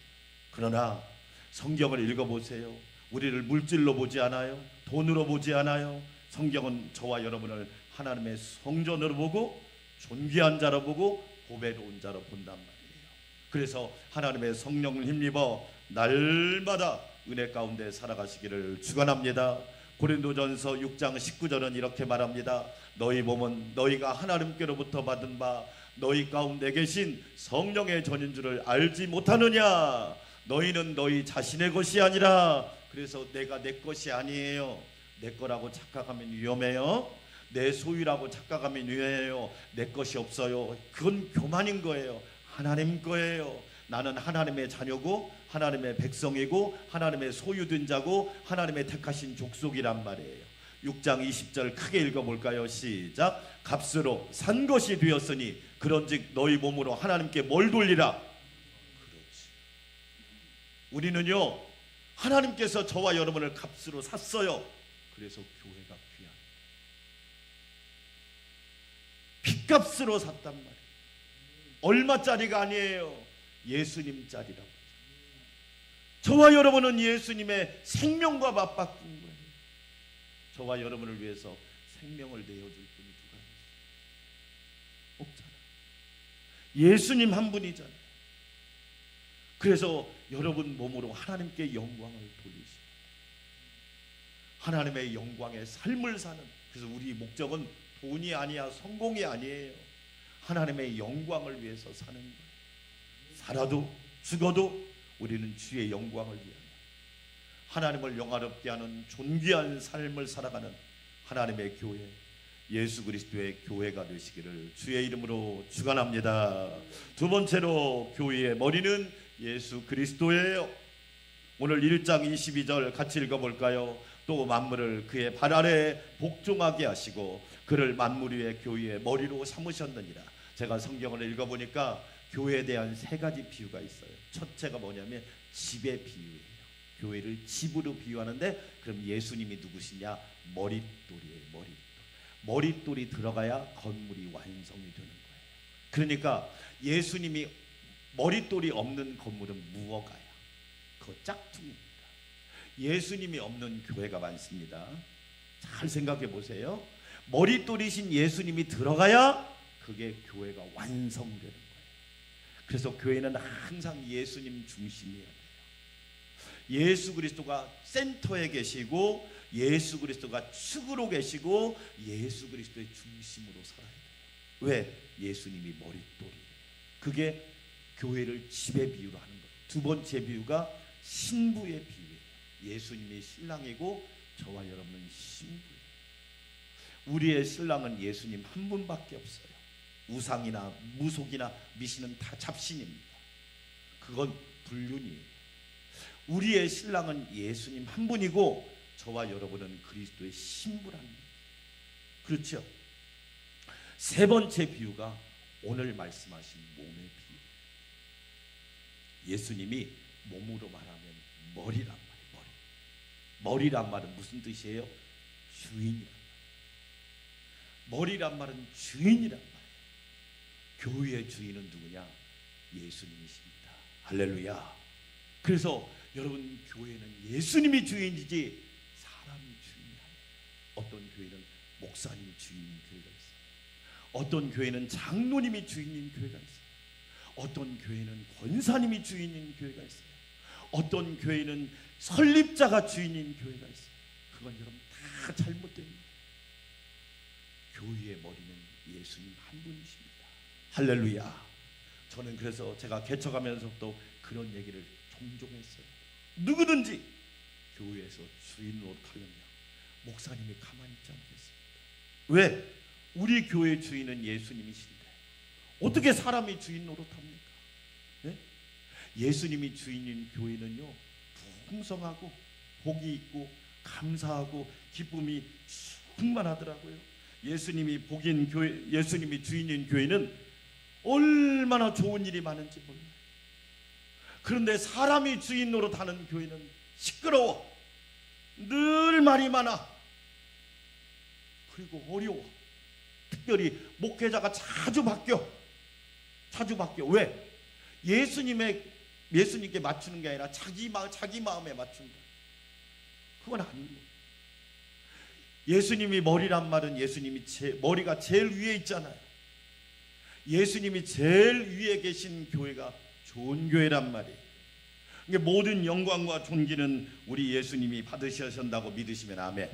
그러나 성경을 읽어보세요. 우리를 물질로 보지 않아요. 돈으로 보지 않아요. 성경은 저와 여러분을 하나님의 성전으로 보고 존귀한 자로 보고 보배로운 자로 본단 말이에요. 그래서 하나님의 성령을 힘입어 날마다 은혜 가운데 살아가시기를 축원합니다. 고린도전서 6장 19절은 이렇게 말합니다. 너희 몸은 너희가 하나님께로부터 받은 바 너희 가운데 계신 성령의 전인 줄을 알지 못하느냐. 너희는 너희 자신의 것이 아니라. 그래서 내가 내 것이 아니에요. 내 거라고 착각하면 위험해요. 내 소유라고 착각하면 위험해요. 내 것이 없어요. 그건 교만인 거예요. 하나님 거예요. 나는 하나님의 자녀고 하나님의 백성이고 하나님의 소유된 자고 하나님의 택하신 족속이란 말이에요. 6장 20절 크게 읽어볼까요? 시작. 값으로 산 것이 되었으니 그런즉 너희 몸으로 하나님께 뭘 돌리라. 그렇지. 우리는요 하나님께서 저와 여러분을 값으로 샀어요. 그래서 교회가 귀한 핏값으로 샀단 말이에요. 얼마짜리가 아니에요. 예수님짜리라고. 저와 여러분은 예수님의 생명과 맞바꾼 거예요. 저와 여러분을 위해서 생명을 내어줄 분이 누가 있어요? 없잖아. 예수님 한 분이잖아요. 그래서 여러분 몸으로 하나님께 영광을 돌리십니다. 하나님의 영광의 삶을 사는. 그래서 우리 목적은 돈이 아니야, 성공이 아니에요. 하나님의 영광을 위해서 사는 거예요. 살아도 죽어도 우리는 주의 영광을 위하여 하나님을 영화롭게 하는 존귀한 삶을 살아가는 하나님의 교회, 예수 그리스도의 교회가 되시기를 주의 이름으로 축원합니다. 두 번째로 교회의 머리는 예수 그리스도예요. 오늘 1장 22절 같이 읽어볼까요? 또 만물을 그의 발 아래 복종하게 하시고 그를 만물 위의 교회의 머리로 삼으셨느니라. 제가 성경을 읽어보니까 교회에 대한 세 가지 비유가 있어요. 첫째가 뭐냐면 집의 비유예요. 교회를 집으로 비유하는데 그럼 예수님이 누구시냐? 머릿돌이에요. 머릿돌. 머릿돌이 들어가야 건물이 완성이 되는 거예요. 그러니까 예수님이 머릿돌이 없는 건물은 무어가야. 그거 짝퉁입니다. 예수님이 없는 교회가 많습니다. 잘 생각해 보세요. 머릿돌이신 예수님이 들어가야 그게 교회가 완성되는 거예요. 그래서 교회는 항상 예수님 중심이어야 돼요. 예수 그리스도가 센터에 계시고 예수 그리스도가 축으로 계시고 예수 그리스도의 중심으로 살아야 돼요. 왜? 예수님이 머릿돌이에요. 그게 교회를 집의 비유로 하는 거예요. 두 번째 비유가 신부의 비유예요. 예수님이 신랑이고 저와 여러분은 신부예요. 우리의 신랑은 예수님 한 분밖에 없어요. 우상이나 무속이나 미신은 다 잡신입니다. 그건 불륜이에요. 우리의 신랑은 예수님 한 분이고 저와 여러분은 그리스도의 신부랍니다. 그렇죠? 세 번째 비유가 오늘 말씀하신 몸의 비유. 예수님이 몸으로 말하면 머리란 말이에요. 머리란 말은 무슨 뜻이에요? 주인이란 말이에요. 머리란 말은 주인이란 말이에요. 교회의 주인은 누구냐? 예수님이십니다. 할렐루야. 그래서 여러분, 교회는 예수님이 주인이지 사람이 주인이 아니에요. 어떤 교회는 목사님이 주인인 교회가 있어요. 어떤 교회는 장로님이 주인인 교회가 있어요. 어떤 교회는 권사님이 주인인 교회가 있어요. 어떤 교회는 설립자가 주인인 교회가 있어요. 그건 여러분 다 잘못된 거예요. 교회의 머리는 예수님 한 분이십니다. 할렐루야. 저는 그래서 제가 개척하면서도 그런 얘기를 종종 했어요. 누구든지 교회에서 주인 노릇하려면 목사님이 가만히 있지 않겠습니다. 왜? 우리 교회 주인은 예수님이신데 어떻게 사람이 주인 노릇합니까? 네? 예수님이 주인인 교회는요, 풍성하고 복이 있고 감사하고 기쁨이 충만하더라고요. 예수님이 복인 교회, 예수님이 주인인 교회는 얼마나 좋은 일이 많은지 몰라요. 그런데 사람이 주인 노릇하는 교회는 시끄러워, 늘 말이 많아, 그리고 어려워. 특별히 목회자가 자주 바뀌어. 왜? 예수님께 맞추는 게 아니라 자기 마음에 맞춘다. 그건 아닌 거예요. 예수님이 머리란 말은 예수님이 머리가 제일 위에 있잖아요. 예수님이 제일 위에 계신 교회가 좋은 교회란 말이에요. 그러니까 모든 영광과 존귀는 우리 예수님이 받으셔야 한다고 믿으시면 아멘.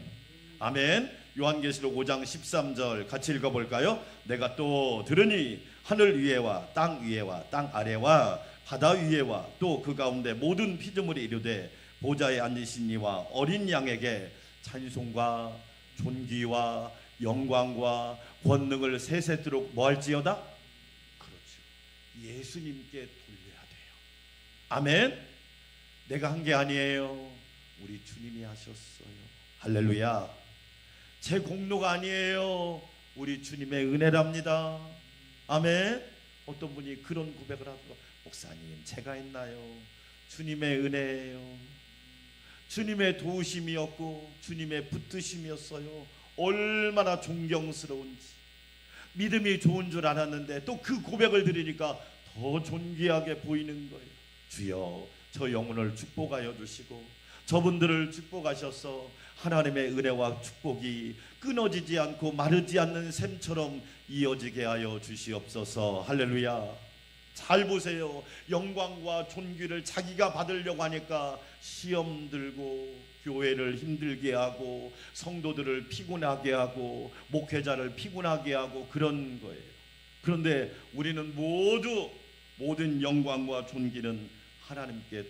아멘. 요한계시록 5장 13절 같이 읽어볼까요? 내가 또 들으니 하늘 위에와 땅 위에와 땅 아래와 바다 위에와 또 그 가운데 모든 피조물이 이르되 보좌에 앉으신 이와 어린 양에게 찬송과 존귀와 영광과 권능을 세세토록 뭐할지어다? 그렇죠. 예수님께 돌려야 돼요. 아멘. 내가 한 게 아니에요. 우리 주님이 하셨어요. 할렐루야. 제 공로가 아니에요. 우리 주님의 은혜랍니다. 아멘. 어떤 분이 그런 고백을 하더라고요. 목사님, 제가 했나요? 주님의 은혜예요. 주님의 도우심이었고 주님의 붙드심이었어요. 얼마나 존경스러운지. 믿음이 좋은 줄 알았는데 또 그 고백을 들으니까 더 존귀하게 보이는 거예요. 주여, 저 영혼을 축복하여 주시고 저분들을 축복하셔서 하나님의 은혜와 축복이 끊어지지 않고 마르지 않는 샘처럼 이어지게 하여 주시옵소서. 할렐루야. 잘 보세요. 영광과 존귀를 자기가 받으려고 하니까 시험 들고 교회를 힘들게 하고 성도들을 피곤하게 하고 목회자를 피곤하게 하고 그런 거예요. 그런데 우리는 모두 모든 영광과 존귀는 하나님께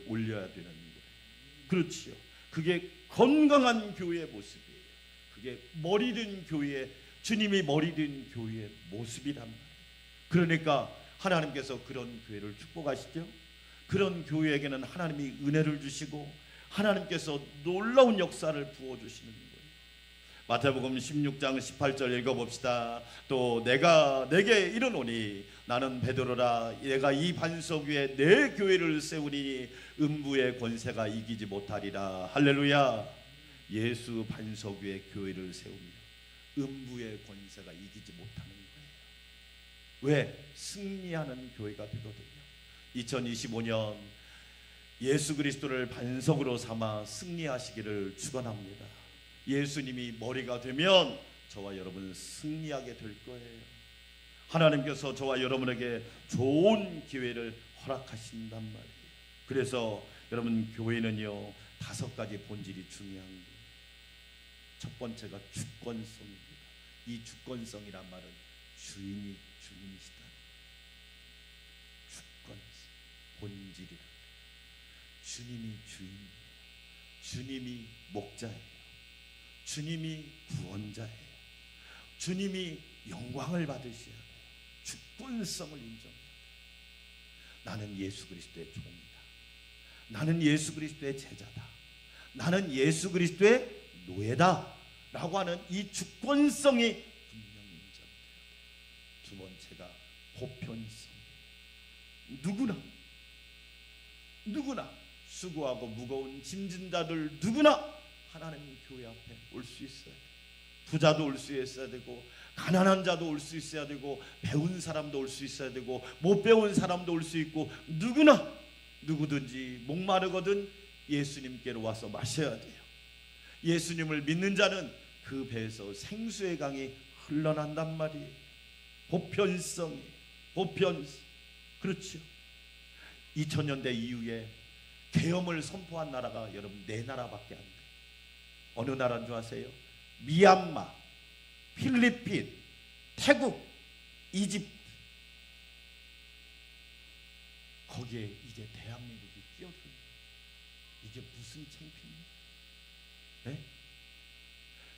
올려야 되는 거예요. 그렇지요. 그게 건강한 교회의 모습이에요. 그게 머리든 교회, 주님이 머리든 교회의 모습이란 말이에요. 그러니까 하나님께서 그런 교회를 축복하시죠. 그런 교회에게는 하나님이 은혜를 주시고 하나님께서 놀라운 역사를 부어주시는 거예요. 마태복음 16장 18절 읽어봅시다. 또 내가 내게 이르노니 나는 베드로라. 내가 이 반석 위에 내 교회를 세우니 음부의 권세가 이기지 못하리라. 할렐루야. 예수 반석 위에 교회를 세우며 음부의 권세가 이기지 못하는 거예요. 왜? 승리하는 교회가 되거든요. 2025년 예수 그리스도를 반석으로 삼아 승리하시기를 축원합니다. 예수님이 머리가 되면 저와 여러분은 승리하게 될 거예요. 하나님께서 저와 여러분에게 좋은 기회를 허락하신단 말이에요. 그래서 여러분, 교회는요 5가지 본질이 중요한 거예요. 첫 번째가 주권성입니다. 이 주권성이란 말은 주인이 주인이시다. 주권성, 본질이다. 주님이 주인이에요. 주님이 목자예요. 주님이 구원자예요. 주님이 영광을 받으셔야 돼요. 주권성을 인정해야 돼요. 나는 예수 그리스도의 종이다. 나는 예수 그리스도의 제자다, 나는 예수 그리스도의 노예다 라고 하는 이 주권성이 분명히 인정돼야 돼요. 두 번째가 보편성. 누구나 수고하고 무거운 짐진 자들 누구나 하나님 교회 앞에 올 수 있어야 돼요. 부자도 올 수 있어야 되고, 가난한 자도 올 수 있어야 되고, 배운 사람도 올 수 있어야 되고, 못 배운 사람도 올 수 있고, 누구든지 목마르거든 예수님께로 와서 마셔야 돼요. 예수님을 믿는 자는 그 배에서 생수의 강이 흘러난단 말이에요. 보편성. 그렇죠. 2000년대 이후에 계엄을 선포한 나라가 여러분 4나라밖에 안 돼요. 어느 나라인 줄 아세요? 미얀마, 필리핀, 태국, 이집트. 거기에 이제 대한민국이 끼어듭니다. 이게 무슨 창피입니까? 네?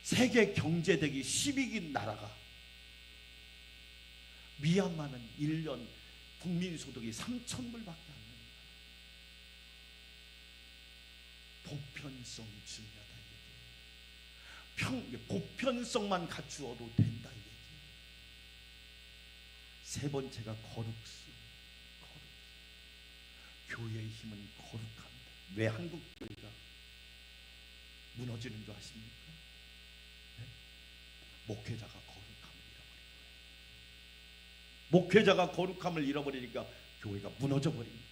세계 경제대기 10위인 나라가, 미얀마는 1년 국민소득이 3,000불밖에 안 되는 거예요. 보편성이 중요하다 이얘기예요. 보편성만 갖추어도 된다 이 얘기예요. 세 번째가 거룩성. 교회의 힘은 거룩합니다. 왜 한국 교회가 무너지는 줄 아십니까? 네? 목회자가 거룩함을 잃어버리니까 교회가 무너져 버립니다.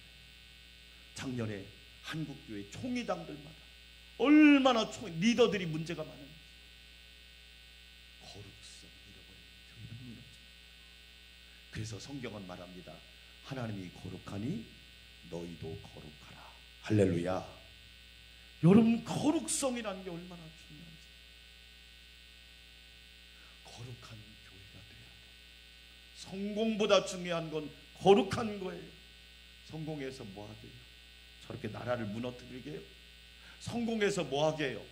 작년에 한국교회 총회당들마다 얼마나 리더들이 문제가 많은지, 거룩성 잃어버리면 교회는 무너집니다. 그래서 성경은 말합니다. 하나님이 거룩하니 너희도 거룩하라. 할렐루야. 여러분, 거룩성이라는 게 얼마나 중요한지. 거룩한 교회가 돼야 돼. 성공보다 중요한 건 거룩한 거예요. 성공해서 뭐 하게요? 저렇게 나라를 무너뜨리게요? 성공해서 뭐 하게요?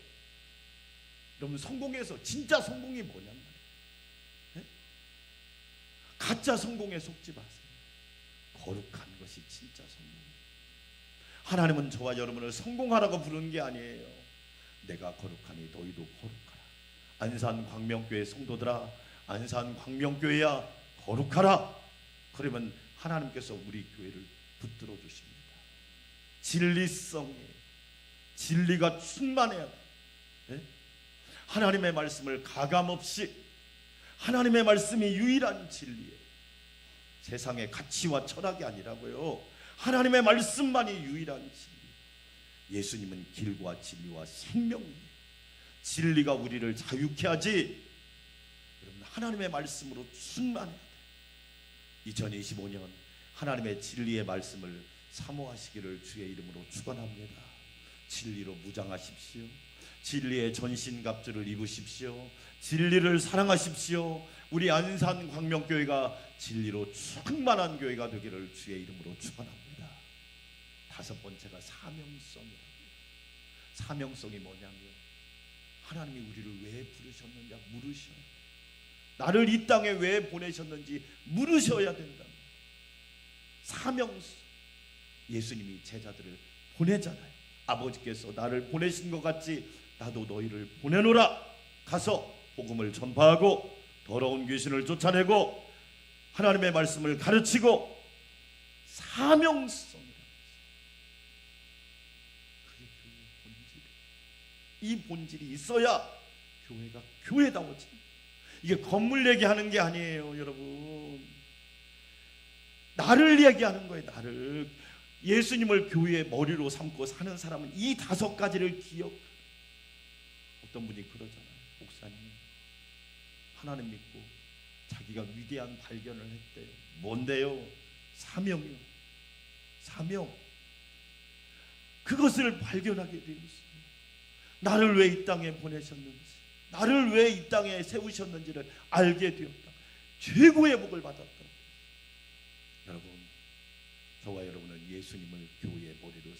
여러분, 성공해서 진짜 성공이 뭐냔 말이에요. 네? 가짜 성공에 속지 마세요. 거룩한 것이 진짜 성공이에요. 하나님은 저와 여러분을 성공하라고 부르는 게 아니에요. 내가 거룩하니 너희도 거룩하라. 안산 광명교회 성도들아, 안산 광명교회야 거룩하라. 그러면 하나님께서 우리 교회를 붙들어 주십니다. 진리성에 진리가 충만해야 돼. 네? 하나님의 말씀을 가감없이, 하나님의 말씀이 유일한 진리예요. 세상의 가치와 철학이 아니라고요. 하나님의 말씀만이 유일한 진리. 예수님은 길과 진리와 생명이에요. 진리가 우리를 자유케 하지. 여러분, 하나님의 말씀으로 충만해야 돼. 2025년 하나님의 진리의 말씀을 사모하시기를 주의 이름으로 축원합니다. 진리로 무장하십시오. 진리의 전신갑주를 입으십시오. 진리를 사랑하십시오. 우리 안산 광명교회가 진리로 충만한 교회가 되기를 주의 이름으로 축원합니다. 다섯 번째가 사명성이라고요. 사명성이 뭐냐면 하나님이 우리를 왜 부르셨는지 물으셔야 돼요. 나를 이 땅에 왜 보내셨는지 물으셔야 된다. 사명성. 예수님이 제자들을 보내잖아요. 아버지께서 나를 보내신 것 같이 나도 너희를 보내노라. 가서 복음을 전파하고 더러운 귀신을 쫓아내고 하나님의 말씀을 가르치고. 사명성이라는 것이 그게 교회의 본질이에요. 이 본질이 있어야 교회가 교회다워지. 이게 건물 얘기하는 게 아니에요, 여러분. 나를 얘기하는 거예요. 나를. 예수님을 교회의 머리로 삼고 사는 사람은 이 5가지를 기억. 어떤 분이 그러잖아요. 목사님, 하나님 믿고 자기가 위대한 발견을 했대요. 뭔데요? 사명이요. 사명. 그것을 발견하게 되었어요. 나를 왜 이 땅에 보내셨는지, 나를 왜 이 땅에 세우셨는지를 알게 되었다. 최고의 복을 받았다. 여러분, 저와 여러분은 예수님을 교회의 머리로 삼고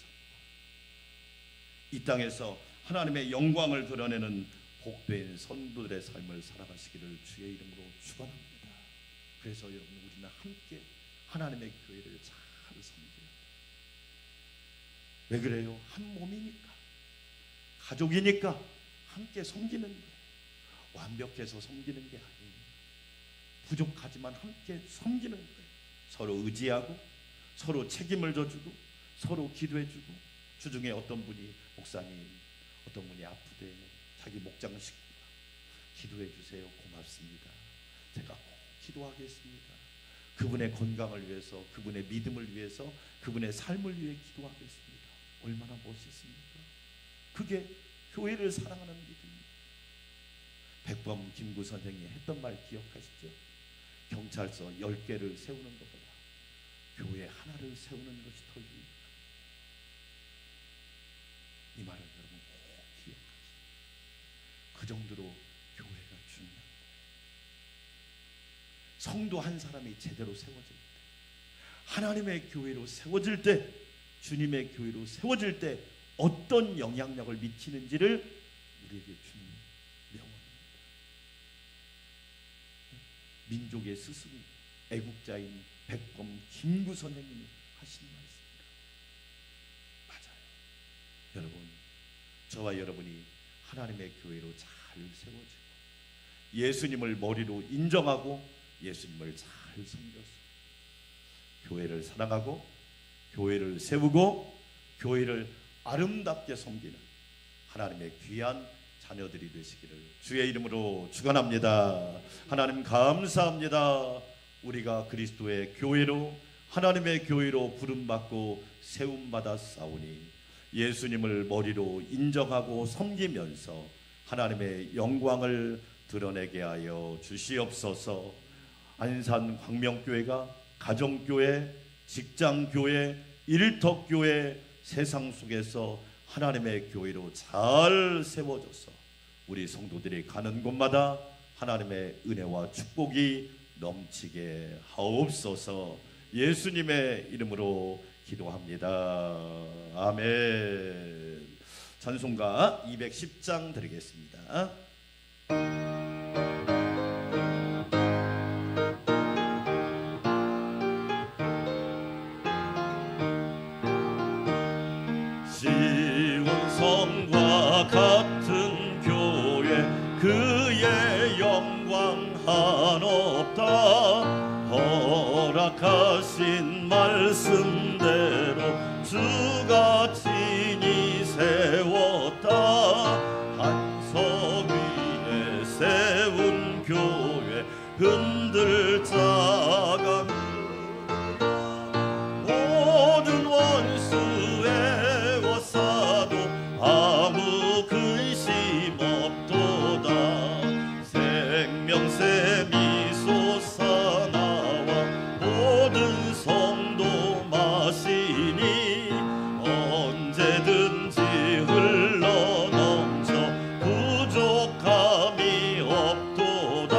이 땅에서 하나님의 영광을 드러내는 복된 선도들의 삶을 살아가시기를 주의 이름으로 축원합니다. 그래서 여러분, 우리는 함께 하나님의 교회를 잘 섬겨야 돼요. 왜 그래요? 한 몸이니까, 가족이니까 함께 섬기는 거예요. 완벽해서 섬기는 게 아니에요. 부족하지만 함께 섬기는 거예요. 서로 의지하고 서로 책임을 져주고 서로 기도해주고, 주중에 어떤 분이 목사님 어떤 분이 아프대요. 자기 목장 식구가 기도해 주세요. 고맙습니다. 제가 꼭 기도하겠습니다. 그분의 건강을 위해서, 그분의 믿음을 위해서, 그분의 삶을 위해 기도하겠습니다. 얼마나 멋있습니까? 그게 교회를 사랑하는 믿음입니다. 백범 김구 선생이 했던 말 기억하시죠? 경찰서 10개를 세우는 것보다 교회 하나를 세우는 것이 더 유익하다. 이 말을 여러분 꼭 기억하시죠. 그 정도로 교회가 중요한 거예요. 성도 한 사람이 제대로 세워질 때, 하나님의 교회로 세워질 때, 주님의 교회로 세워질 때 어떤 영향력을 미치는지를 우리에게 주는 명언입니다. 민족의 스승, 애국자인 백범 김구 선생님이 하신 말씀입니다. 맞아요. 여러분, 저와 여러분이 하나님의 교회로 잘 세워지고 예수님을 머리로 인정하고 예수님을 잘 섬겨서 교회를 사랑하고 교회를 세우고 교회를 아름답게 섬기는 하나님의 귀한 자녀들이 되시기를 주의 이름으로 축원합니다. 하나님 감사합니다. 우리가 그리스도의 교회로, 하나님의 교회로 부름받고 세움받았사오니 예수님을 머리로 인정하고 섬기면서 하나님의 영광을 드러내게 하여 주시옵소서. 안산 광명교회가 가정교회, 직장교회, 일터교회, 세상 속에서 하나님의 교회로 잘 세워져서 우리 성도들이 가는 곳마다 하나님의 은혜와 축복이 넘치게 하옵소서. 예수님의 이름으로 기도합니다. 아멘. 찬송가 210장 드리겠습니다. 시온성과 같은 교회, 그의 영광 한없다. 허락하신 말씀대로 주가 친히 세웠다. 한석 위에 세운 교회, 흔들 자가 모든 원수의 워싸도 아무 근심 없도다. 생명샘이 솟아나와 모든 성도 마시니 언제든지 흘러넘쳐 부족함이 없도다.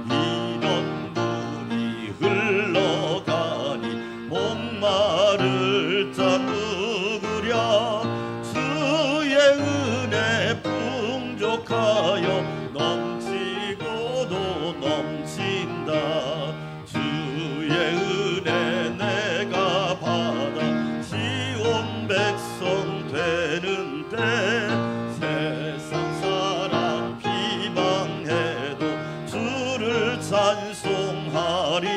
이런 물이 흘러가니 목마를 자 누구랴. 주의 은혜 풍족하여 넘치고도 넘친다. 주의 은혜 내가 받아 지온 백성 되는 때 세상 사람 비방해도 주를 찬송하리라.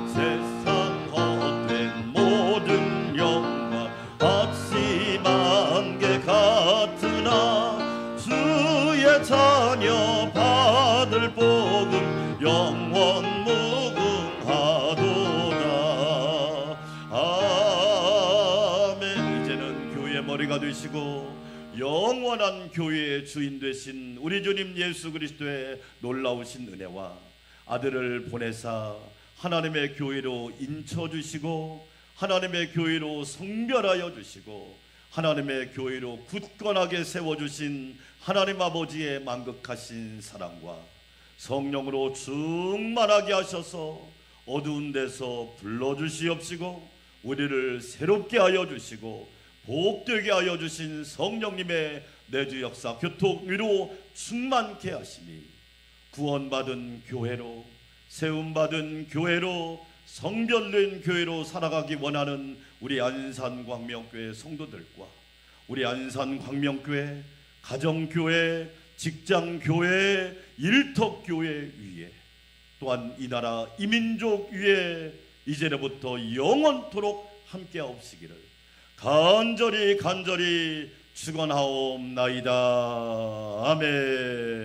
세상 헛된 모든 영광 합심한 게 같으나 주의 자녀 받을 복은 영원 무궁하도다. 아멘. 이제는 교회의 머리가 되시고 영원한 교회의 주인 되신 우리 주님 예수 그리스도의 놀라우신 은혜와 아들을 보내사 하나님의 교회로 인쳐주시고 하나님의 교회로 성별하여 주시고 하나님의 교회로 굳건하게 세워주신 하나님 아버지의 만극하신 사랑과 성령으로 충만하게 하셔서 어두운 데서 불러주시옵시고 우리를 새롭게 하여 주시고 복되게 하여 주신 성령님의 내주 역사 교통 위로 충만케 하시니 구원받은 교회로 세움받은 교회로 성별된 교회로 살아가기 원하는 우리 안산광명교회 성도들과 우리 안산광명교회, 가정교회, 직장교회, 일터교회 위에 또한 이 나라 이민족 위에 이제로부터 영원토록 함께하옵시기를 간절히 축원하옵나이다. 아멘.